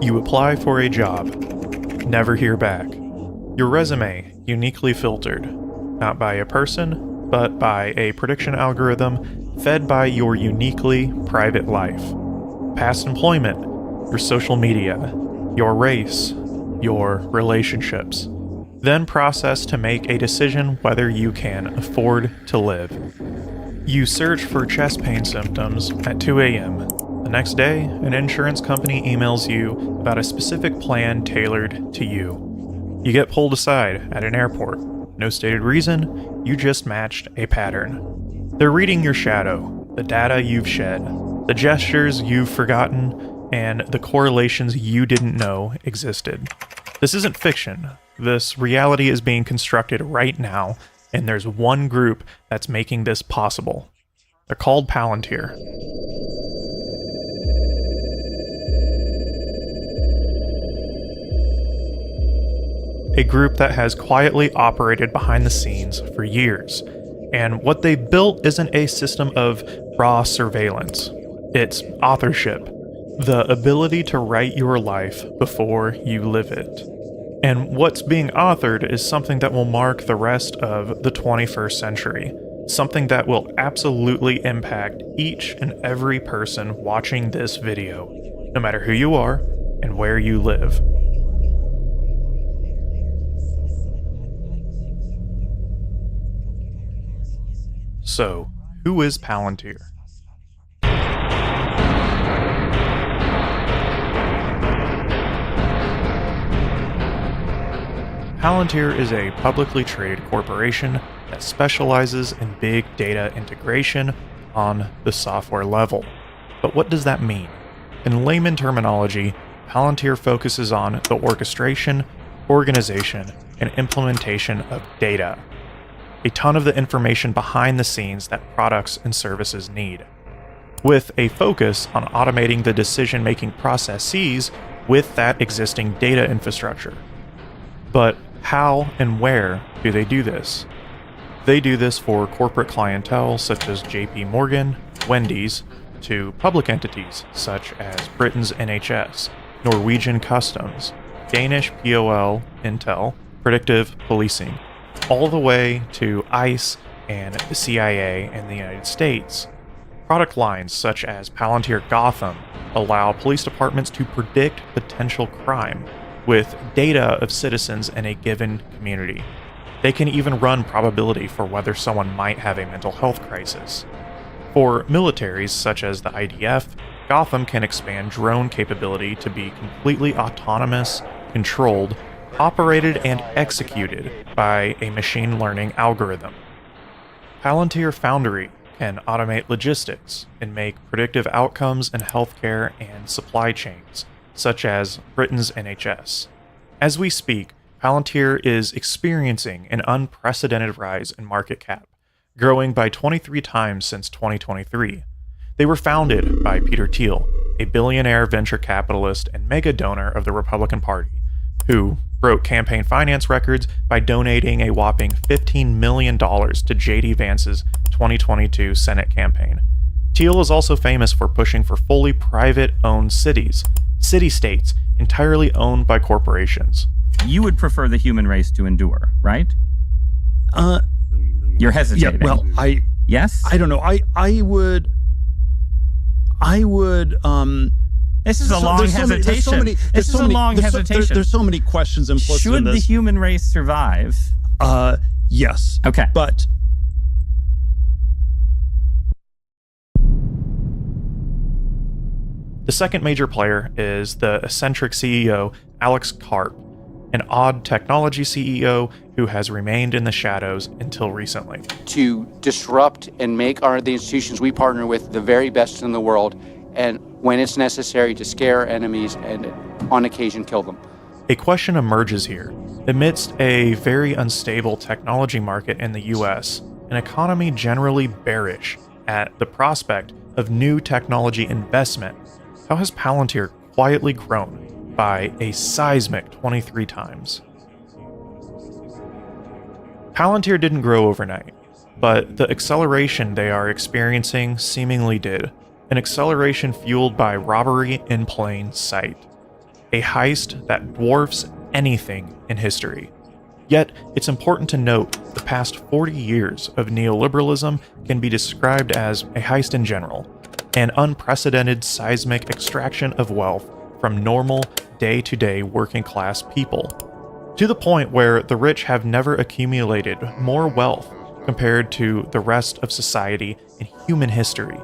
D: You apply for a job, never hear back. Your resume uniquely filtered, not by a person, but by a prediction algorithm fed by your uniquely private life. Past employment, your social media, your race, your relationships. Then processed to make a decision whether you can afford to live. You search for chest pain symptoms at 2 a.m. The next day, an insurance company emails you about a specific plan tailored to you. You get pulled aside at an airport. No stated reason, you just matched a pattern. They're reading your shadow, the data you've shed, the gestures you've forgotten, and the correlations you didn't know existed. This isn't fiction. This reality is being constructed right now, and there's one group that's making this possible. They're called Palantir. A group that has quietly operated behind the scenes for years. And what they built isn't a system of raw surveillance. It's authorship. The ability to write your life before you live it. And what's being authored is something that will mark the rest of the 21st century. Something that will absolutely impact each and every person watching this video, no matter who you are and where you live. So, who is Palantir? Palantir is a publicly traded corporation that specializes in big data integration on the software level. But what does that mean? In layman terminology, Palantir focuses on the orchestration, organization, and implementation of data. A ton of the information behind the scenes that products and services need, with a focus on automating the decision-making processes with that existing data infrastructure. But how and where do they do this? They do this for corporate clientele such as JP Morgan, Wendy's, to public entities such as Britain's NHS, Norwegian Customs, Danish POL, Intel, Predictive Policing, all the way to ICE and the CIA in the United States. Product lines such as Palantir Gotham allow police departments to predict potential crime with data of citizens in a given community. They can even run probability for whether someone might have a mental health crisis. For militaries such as the IDF, Gotham can expand drone capability to be completely autonomous, controlled, operated and executed by a machine learning algorithm. Palantir Foundry can automate logistics and make predictive outcomes in healthcare and supply chains, such as Britain's NHS. As we speak, Palantir is experiencing an unprecedented rise in market cap, growing by 23 times since 2023. They were founded by Peter Thiel, a billionaire venture capitalist and mega donor of the Republican Party, who broke campaign finance records by donating a whopping $15 million to J.D. Vance's 2022 Senate campaign. Thiel is also famous for pushing for fully private-owned cities, city-states entirely owned by corporations.
N: You would prefer the human race to endure, right? You're hesitating.
P: Yeah, well,
N: Yes?
P: I don't know. I would
N: This is a long hesitation. This is a long hesitation.
F: There's so many questions implicit in
N: Should
F: this.
N: the human race survive?
F: Yes.
N: Okay.
F: But
D: The second major player is the eccentric CEO Alex Karp, an odd technology CEO who has remained in the shadows until recently.
X: To disrupt and make the institutions we partner with the very best in the world, and when it's necessary, to scare enemies and on occasion kill them.
D: A question emerges here. Amidst a very unstable technology market in the US, an economy generally bearish at the prospect of new technology investment, how has Palantir quietly grown by a seismic 23 times? Palantir didn't grow overnight, but the acceleration they are experiencing seemingly did. An acceleration fueled by robbery in plain sight. A heist that dwarfs anything in history. Yet, it's important to note the past 40 years of neoliberalism can be described as a heist in general, an unprecedented seismic extraction of wealth from normal, day-to-day working-class people, to the point where the rich have never accumulated more wealth compared to the rest of society in human history.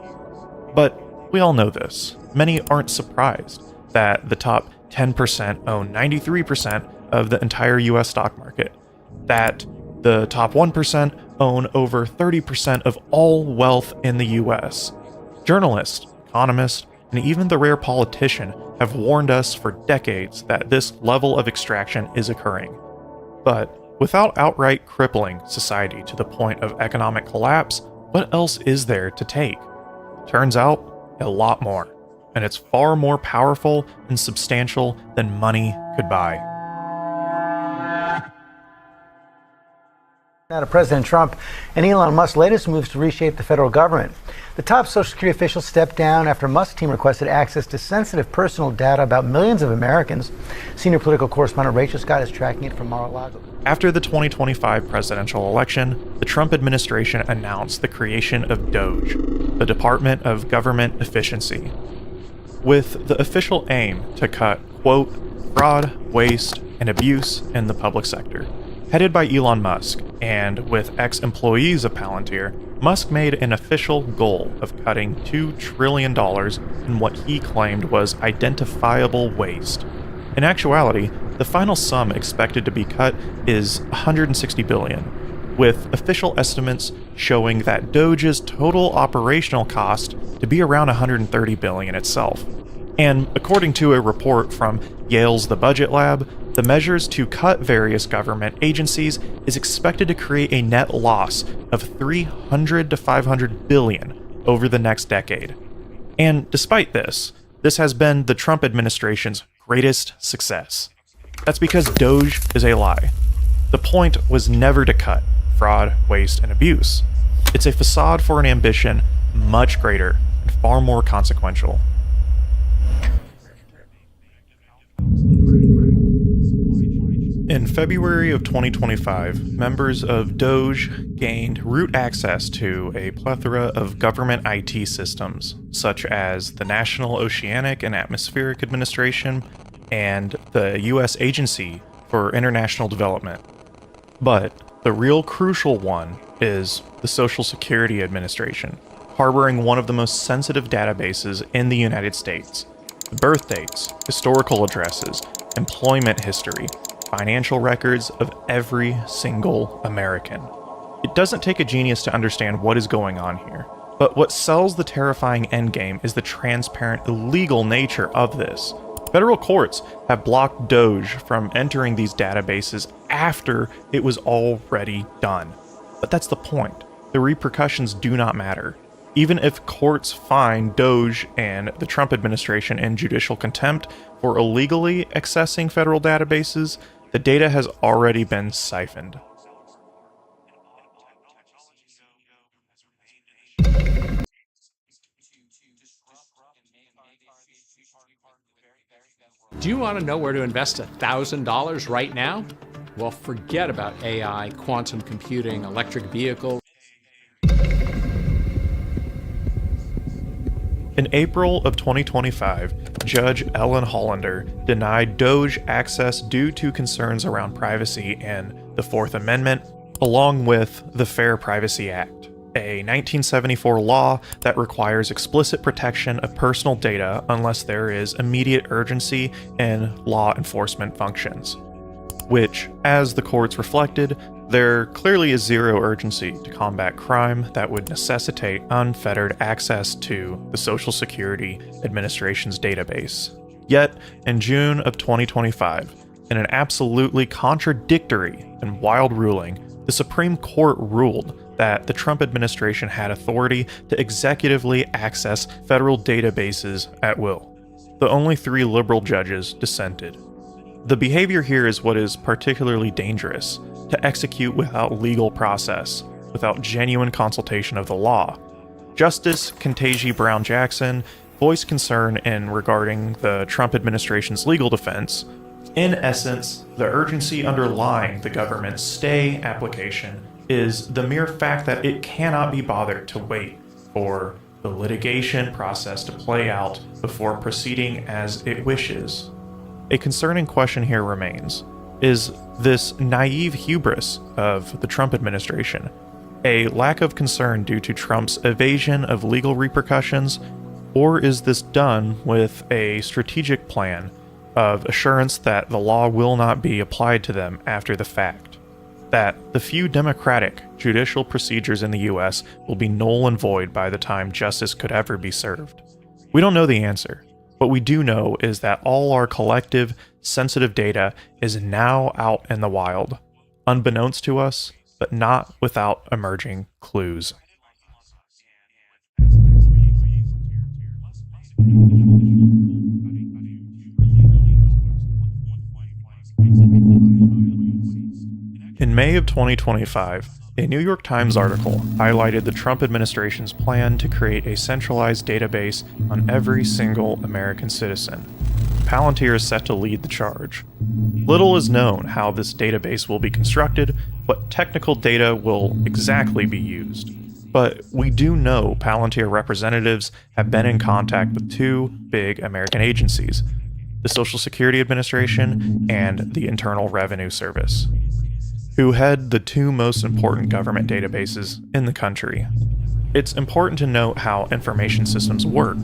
D: But we all know this. Many aren't surprised that the top 10% own 93% of the entire US stock market, that the top 1% own over 30% of all wealth in the US. Journalists, economists, and even the rare politician have warned us for decades that this level of extraction is occurring. But without outright crippling society to the point of economic collapse, what else is there to take? Turns out, a lot more. And it's far more powerful and substantial than money could buy.
C: Now to President Trump and Elon Musk's latest moves to reshape the federal government. The top Social Security official stepped down after Musk's team requested access to sensitive personal data about millions of Americans. Senior political correspondent Rachel Scott is tracking it from Mar-a-Lago.
D: After the 2025 presidential election, the Trump administration announced the creation of DOGE, the Department of Government Efficiency, with the official aim to cut, quote, fraud, waste, and abuse in the public sector. Headed by Elon Musk, and with ex-employees of Palantir, Musk made an official goal of cutting $2 trillion in what he claimed was identifiable waste. In actuality, the final sum expected to be cut is $160 billion, with official estimates showing that DOGE's total operational cost to be around $130 billion itself. And according to a report from Yale's The Budget Lab, the measures to cut various government agencies is expected to create a net loss of $300 to $500 billion over the next decade. And despite this has been the Trump administration's greatest success. That's because DOGE is a lie. The point was never to cut fraud, waste, and abuse. It's a facade for an ambition much greater and far more consequential. In February of 2025, members of DOGE gained root access to a plethora of government IT systems, such as the National Oceanic and Atmospheric Administration and the U.S. Agency for International Development. But the real crucial one is the Social Security Administration, harboring one of the most sensitive databases in the United States. Birth dates, historical addresses, employment history, financial records of every single American. It doesn't take a genius to understand what is going on here, but what sells the terrifying endgame is the transparent, illegal nature of this. Federal courts have blocked DOGE from entering these databases after it was already done. But that's the point. The repercussions do not matter. Even if courts find DOGE and the Trump administration in judicial contempt for illegally accessing federal databases, the data has already been siphoned.
P: Do you want to know where to invest $1,000 right now? Well, forget about AI, quantum computing, electric vehicles.
D: In April of 2025, Judge Ellen Hollander denied Doge access due to concerns around privacy and the Fourth Amendment, along with the Fair Privacy Act, a 1974 law that requires explicit protection of personal data unless there is immediate urgency in law enforcement functions. Which, as the courts reflected, there clearly is zero urgency to combat crime that would necessitate unfettered access to the Social Security Administration's database. Yet, in June of 2025, in an absolutely contradictory and wild ruling, the Supreme Court ruled that the Trump administration had authority to executively access federal databases at will. The only 3 liberal judges dissented. The behavior here is what is particularly dangerous, to execute without legal process, without genuine consultation of the law. Justice Ketanji Brown Jackson voiced concern regarding the Trump administration's legal defense. In essence, the urgency underlying the government's stay application is the mere fact that it cannot be bothered to wait for the litigation process to play out before proceeding as it wishes. A concerning question here remains. Is this naive hubris of the Trump administration a lack of concern due to Trump's evasion of legal repercussions, or is this done with a strategic plan of assurance that the law will not be applied to them after the fact? That the few democratic judicial procedures in the US will be null and void by the time justice could ever be served? We don't know the answer. What we do know is that all our collective, sensitive data is now out in the wild, unbeknownst to us, but not without emerging clues. In May of 2025, a New York Times article highlighted the Trump administration's plan to create a centralized database on every single American citizen. Palantir is set to lead the charge. Little is known how this database will be constructed, what technical data will exactly be used. But we do know Palantir representatives have been in contact with 2 big American agencies, the Social Security Administration and the Internal Revenue Service, who head the 2 most important government databases in the country. It's important to note how information systems work.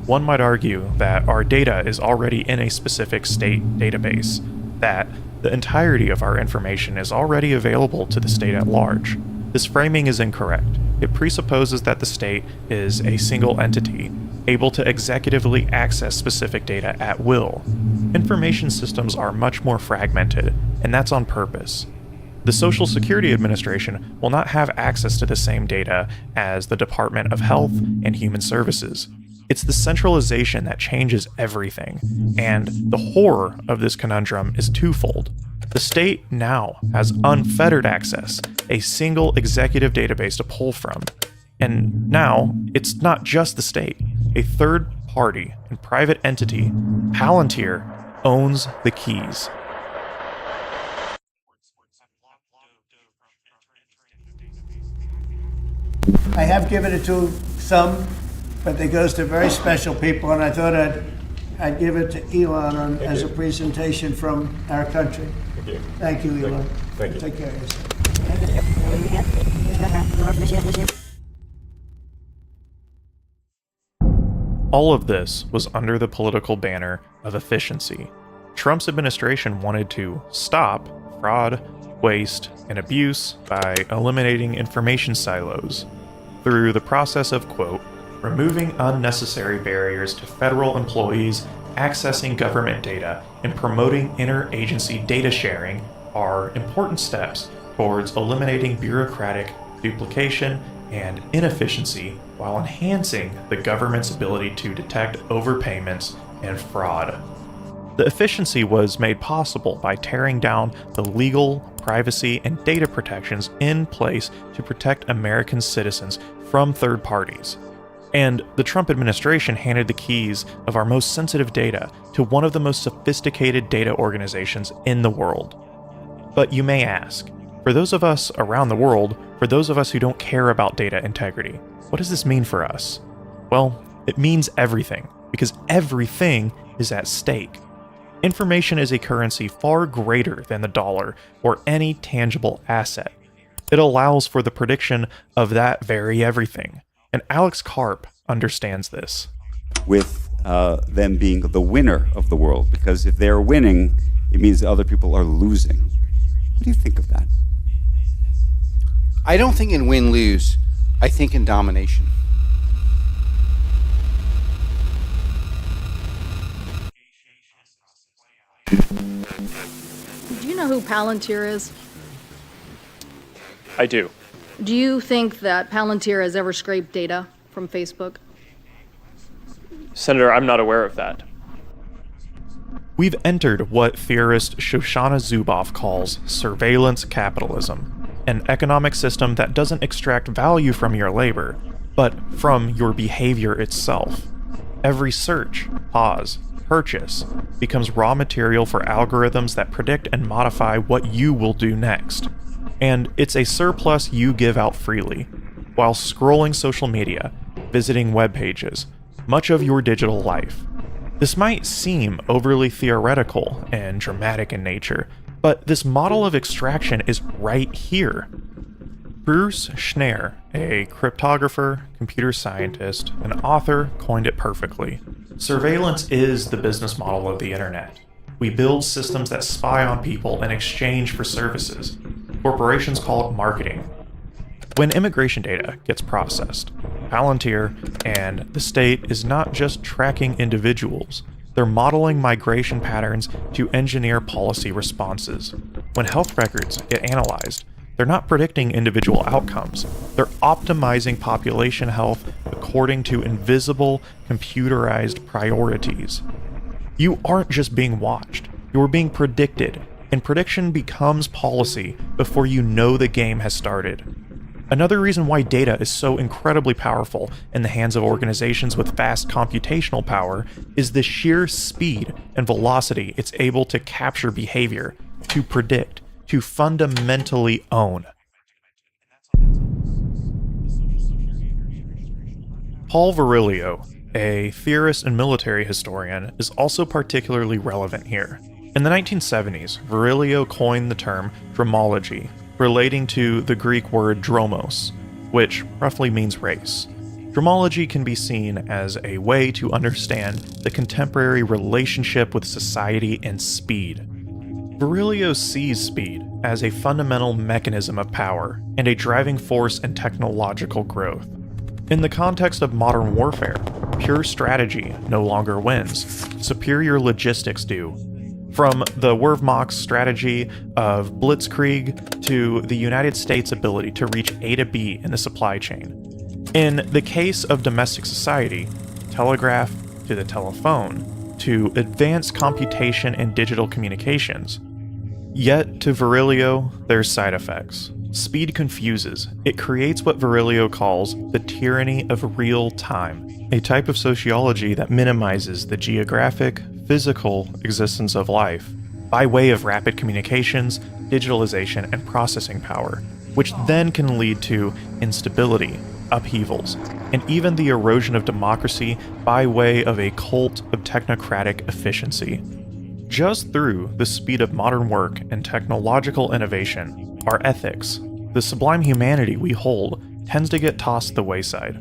D: One might argue that our data is already in a specific state database, that the entirety of our information is already available to the state at large. This framing is incorrect. It presupposes that the state is a single entity, able to executively access specific data at will. Information systems are much more fragmented, and that's on purpose. The Social Security Administration will not have access to the same data as the Department of Health and Human Services. It's the centralization that changes everything, and the horror of this conundrum is twofold. The state now has unfettered access, a single executive database to pull from. And now, it's not just the state. A third party and private entity, Palantir, owns the keys.
U: I have given it to some, but it goes to very special people, and I thought I'd give it to Elon as a presentation from our country. Thank you, Elon.
A: Thank you.
U: Take care of yourself.
D: All of this was under the political banner of efficiency. Trump's administration wanted to stop fraud, waste, and abuse by eliminating information silos through the process of, quote, removing unnecessary barriers to federal employees accessing government data and promoting interagency data sharing are important steps towards eliminating bureaucratic duplication and inefficiency while enhancing the government's ability to detect overpayments and fraud. The efficiency was made possible by tearing down the legal, privacy, and data protections in place to protect American citizens from third parties. And the Trump administration handed the keys of our most sensitive data to one of the most sophisticated data organizations in the world. But you may ask, for those of us around the world, for those of us who don't care about data integrity, what does this mean for us? Well, it means everything, because everything is at stake. Information is a currency far greater than the dollar or any tangible asset. It allows for the prediction of that very everything, and Alex Karp understands this.
A: With them being the winner of the world, because if they're winning, it means other people are losing. What do you think of that?
X: I don't think in win-lose. I think in domination.
M: Do you know who Palantir is?
Q: I do.
M: Do you think that Palantir has ever scraped data from Facebook?
Q: Senator, I'm not aware of that.
D: We've entered what theorist Shoshana Zuboff calls surveillance capitalism, an economic system that doesn't extract value from your labor, but from your behavior itself. Every search, pause, purchase becomes raw material for algorithms that predict and modify what you will do next. And it's a surplus you give out freely, while scrolling social media, visiting web pages, much of your digital life. This might seem overly theoretical and dramatic in nature, but this model of extraction is right here. Bruce Schneier, a cryptographer, computer scientist, and author, coined it perfectly. Surveillance is the business model of the internet. We build systems that spy on people in exchange for services. Corporations call it marketing. When immigration data gets processed, Palantir and the state is not just tracking individuals, they're modeling migration patterns to engineer policy responses. When health records get analyzed, they're not predicting individual outcomes, they're optimizing population health according to invisible, computerized priorities. You aren't just being watched, you're being predicted, and prediction becomes policy before you know the game has started. Another reason why data is so incredibly powerful in the hands of organizations with vast computational power is the sheer speed and velocity it's able to capture behavior, to predict, to fundamentally own. Paul Virilio, a theorist and military historian, is also particularly relevant here. In the 1970s, Virilio coined the term dromology, relating to the Greek word dromos, which roughly means race. Dromology can be seen as a way to understand the contemporary relationship with society and speed. Virilio sees speed as a fundamental mechanism of power and a driving force in technological growth. In the context of modern warfare, pure strategy no longer wins. Superior logistics do. From the Wehrmacht's strategy of blitzkrieg to the United States' ability to reach A to B in the supply chain. In the case of domestic society, telegraph to the telephone, to advanced computation and digital communications. Yet, to Virilio, there's side effects. Speed confuses. It creates what Virilio calls the tyranny of real time, a type of sociology that minimizes the geographic, physical existence of life by way of rapid communications, digitalization, and processing power, which then can lead to instability, upheavals, and even the erosion of democracy by way of a cult of technocratic efficiency. Just through the speed of modern work and technological innovation, our ethics, the sublime humanity we hold, tends to get tossed to the wayside.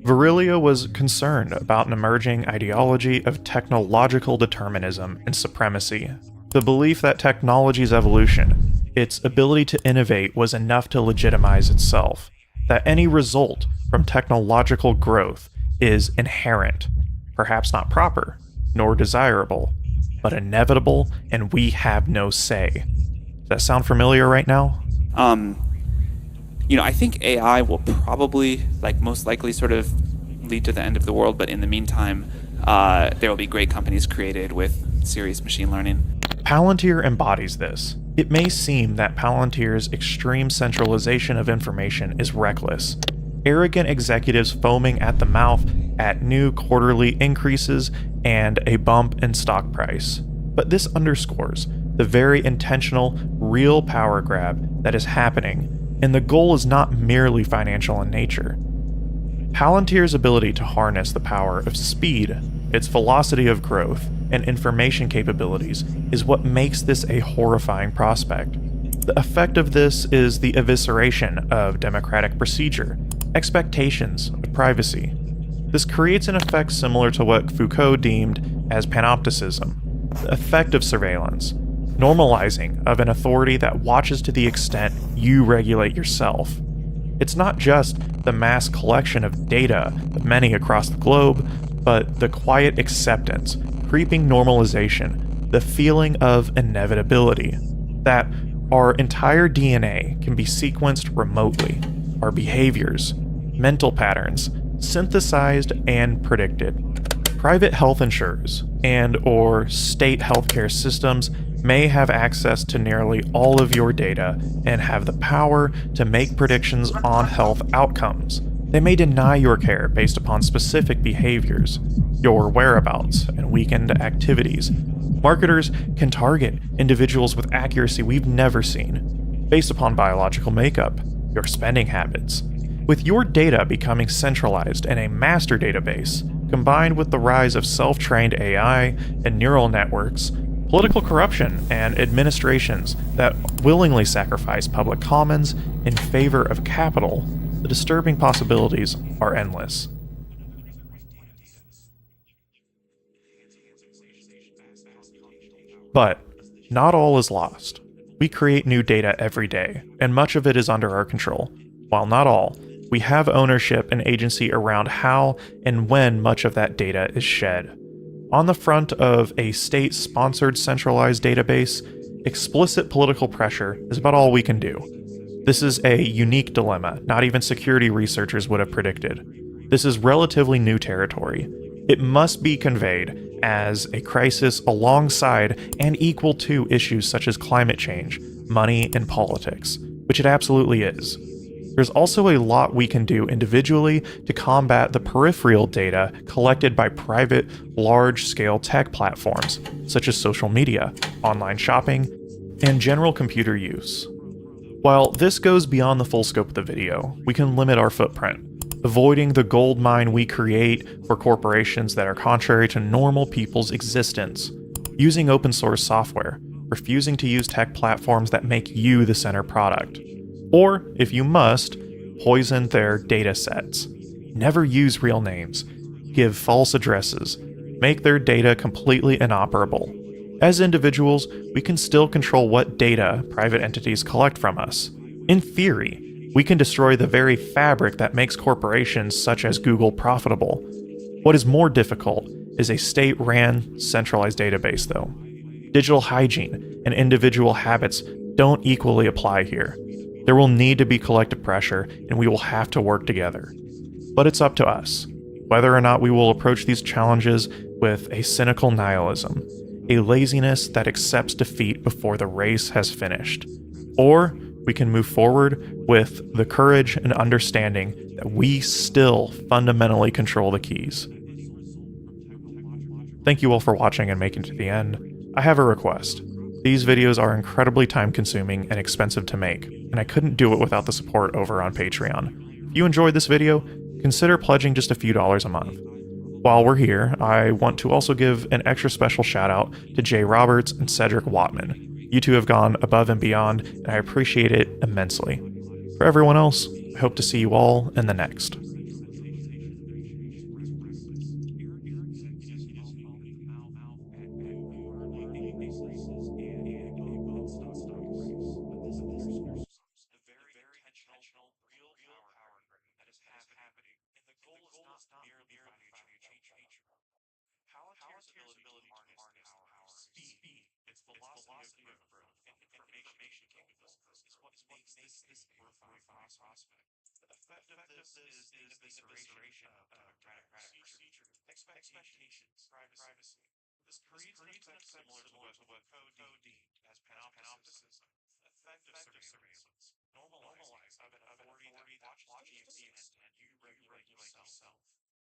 D: Virilio was concerned about an emerging ideology of technological determinism and supremacy. The belief that technology's evolution, its ability to innovate, was enough to legitimize itself. That any result from technological growth is inherent, perhaps not proper, nor desirable, but inevitable, and we have no say. Does that sound familiar right now?
V: I think AI will probably, most likely sort of lead to the end of the world, but in the meantime, there will be great companies created with serious machine learning.
D: Palantir embodies this. It may seem that Palantir's extreme centralization of information is reckless. Arrogant executives foaming at the mouth at new quarterly increases and a bump in stock price. But this underscores the very intentional, real power grab that is happening, and the goal is not merely financial in nature. Palantir's ability to harness the power of speed its velocity of growth, and information capabilities is what makes this a horrifying prospect. The effect of this is the evisceration of democratic procedure, expectations of privacy. This creates an effect similar to what Foucault deemed as panopticism, the effect of surveillance, normalizing of an authority that watches to the extent you regulate yourself. It's not just the mass collection of data of many across the globe, but the quiet acceptance, creeping normalization, the feeling of inevitability, that our entire DNA can be sequenced remotely, our behaviors, mental patterns, synthesized and predicted. Private health insurers and/or state healthcare systems may have access to nearly all of your data and have the power to make predictions on health outcomes. They may deny your care based upon specific behaviors, your whereabouts, and weekend activities. Marketers can target individuals with accuracy we've never seen, based upon biological makeup, your spending habits. With your data becoming centralized in a master database, combined with the rise of self-trained AI and neural networks, political corruption, and administrations that willingly sacrifice public commons in favor of capital, the disturbing possibilities are endless. But not all is lost. We create new data every day, and much of it is under our control. While not all, we have ownership and agency around how and when much of that data is shed. On the front of a state-sponsored centralized database, explicit political pressure is about all we can do. This is a unique dilemma not even security researchers would have predicted. This is relatively new territory. It must be conveyed as a crisis alongside and equal to issues such as climate change, money, and politics, which it absolutely is. There's also a lot we can do individually to combat the peripheral data collected by private, large-scale tech platforms, such as social media, online shopping, and general computer use. While this goes beyond the full scope of the video, we can limit our footprint, avoiding the gold mine we create for corporations that are contrary to normal people's existence, using open source software, refusing to use tech platforms that make you the center product. Or, if you must, poison their data sets. Never use real names. Give false addresses. Make their data completely inoperable. As individuals, we can still control what data private entities collect from us. In theory, we can destroy the very fabric that makes corporations such as Google profitable. What is more difficult is a state-ran, centralized database, though. Digital hygiene and individual habits don't equally apply here. There will need to be collective pressure, and we will have to work together. But it's up to us, whether or not we will approach these challenges with a cynical nihilism, a laziness that accepts defeat before the race has finished. Or we can move forward with the courage and understanding that we still fundamentally control the keys. Thank you all for watching and making it to the end. I have a request. These videos are incredibly time-consuming and expensive to make, and I couldn't do it without the support over on Patreon. If you enjoyed this video, consider pledging just a few dollars a month. While we're here, I want to also give an extra special shout-out to Jay Roberts and Cedric Watman. You two have gone above and beyond, and I appreciate it immensely. For everyone else, I hope to see you all in the next. Expectations, privacy. This creates an effect similar to what Foucault deemed as panopticism, effective surveillance, normalizing of an authority that watches to the extent you regulate yourself.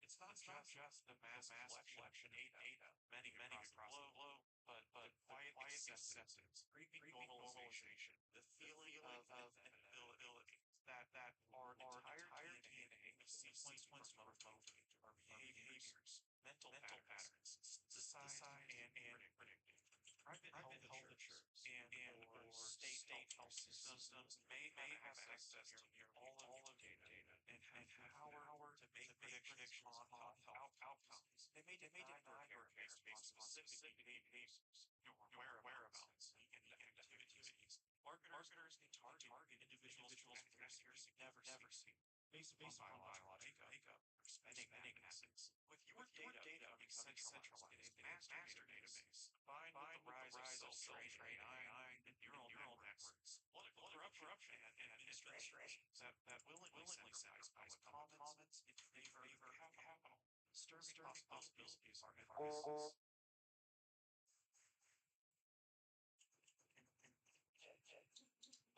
D: It's not just the mass collection of data, many across the globe, but quiet acceptance, creeping normalization, the feeling of inevitability that our entire DNA is sequenced remotely, our behaviors, mental patterns, decide and predict. Private health insurance and or state health systems may have access to all of data and have power to make predictions on health outcomes. They may deny your care based on specific behaviors, your whereabouts, and activities. Marketers can target individuals for behaviors you've never seen. Based on biological makeup or spending habits. With your data becoming centralized in a master database, combined with the rise of self-trained AI and neural networks, political corruption and administrations that willingly sacrifice public comments in favor of capital, disturbing possibilities are increases.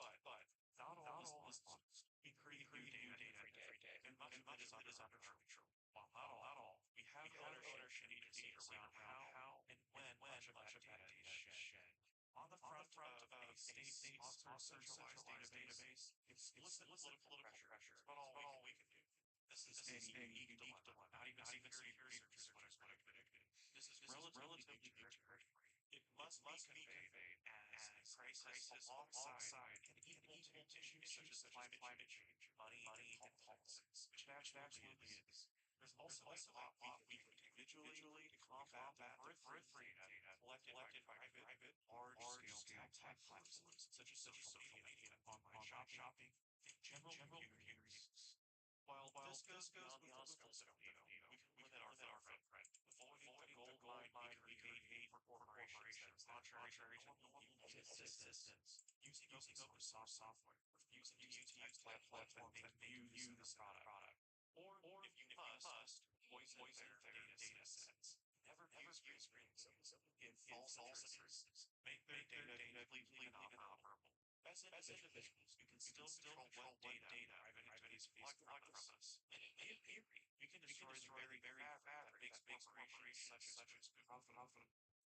D: But not all is lost. We create new data every day, and much of it is under our control. While not all, we have ownership and agency around how and when much of that data is shed. On the front of a state-sponsored centralized database, explicit political pressure is about all we can do. This is a unique dilemma. Not even security researchers would have predicted. This is relatively trickery. It must be conveyed as a crisis alongside and equal to issues such as climate change, money and politics, which absolutely is. There's also a lot we can do individually to combat periphery data collected by private, large-scale tech platforms such as social media, online shopping, and general computer use. While this goes beyond the skills of data, we can limit our footprint, avoiding the gold mine we create for corporations that contrary to normal existence, using open source software, refusing to use tech platforms that make use of the product. Or if you must, poison their data sets. Never use screens in false addresses. Make their data completely inoperable. As individuals, you can still control what data private entities collect from us. In theory, you can destroy the very fabric that makes corporations such as profitable.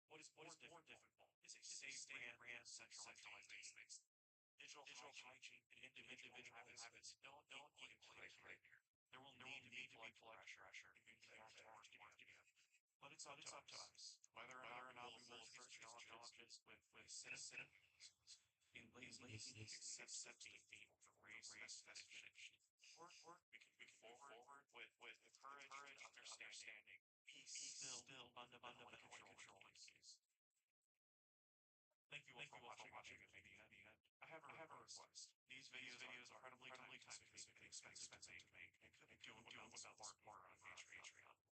D: What is more difficult is a safe brand centralized database. Digital hygiene and individual habits don't even play right here. There will need to be pressure to interact together. But it's up to us whether or not we will approach challenges with citizens in lazy accepting for race definition. Or we can move forward with courage and understanding. Peace still fundamentally controlling keys. Thank you all for watching the video. I have a request. These videos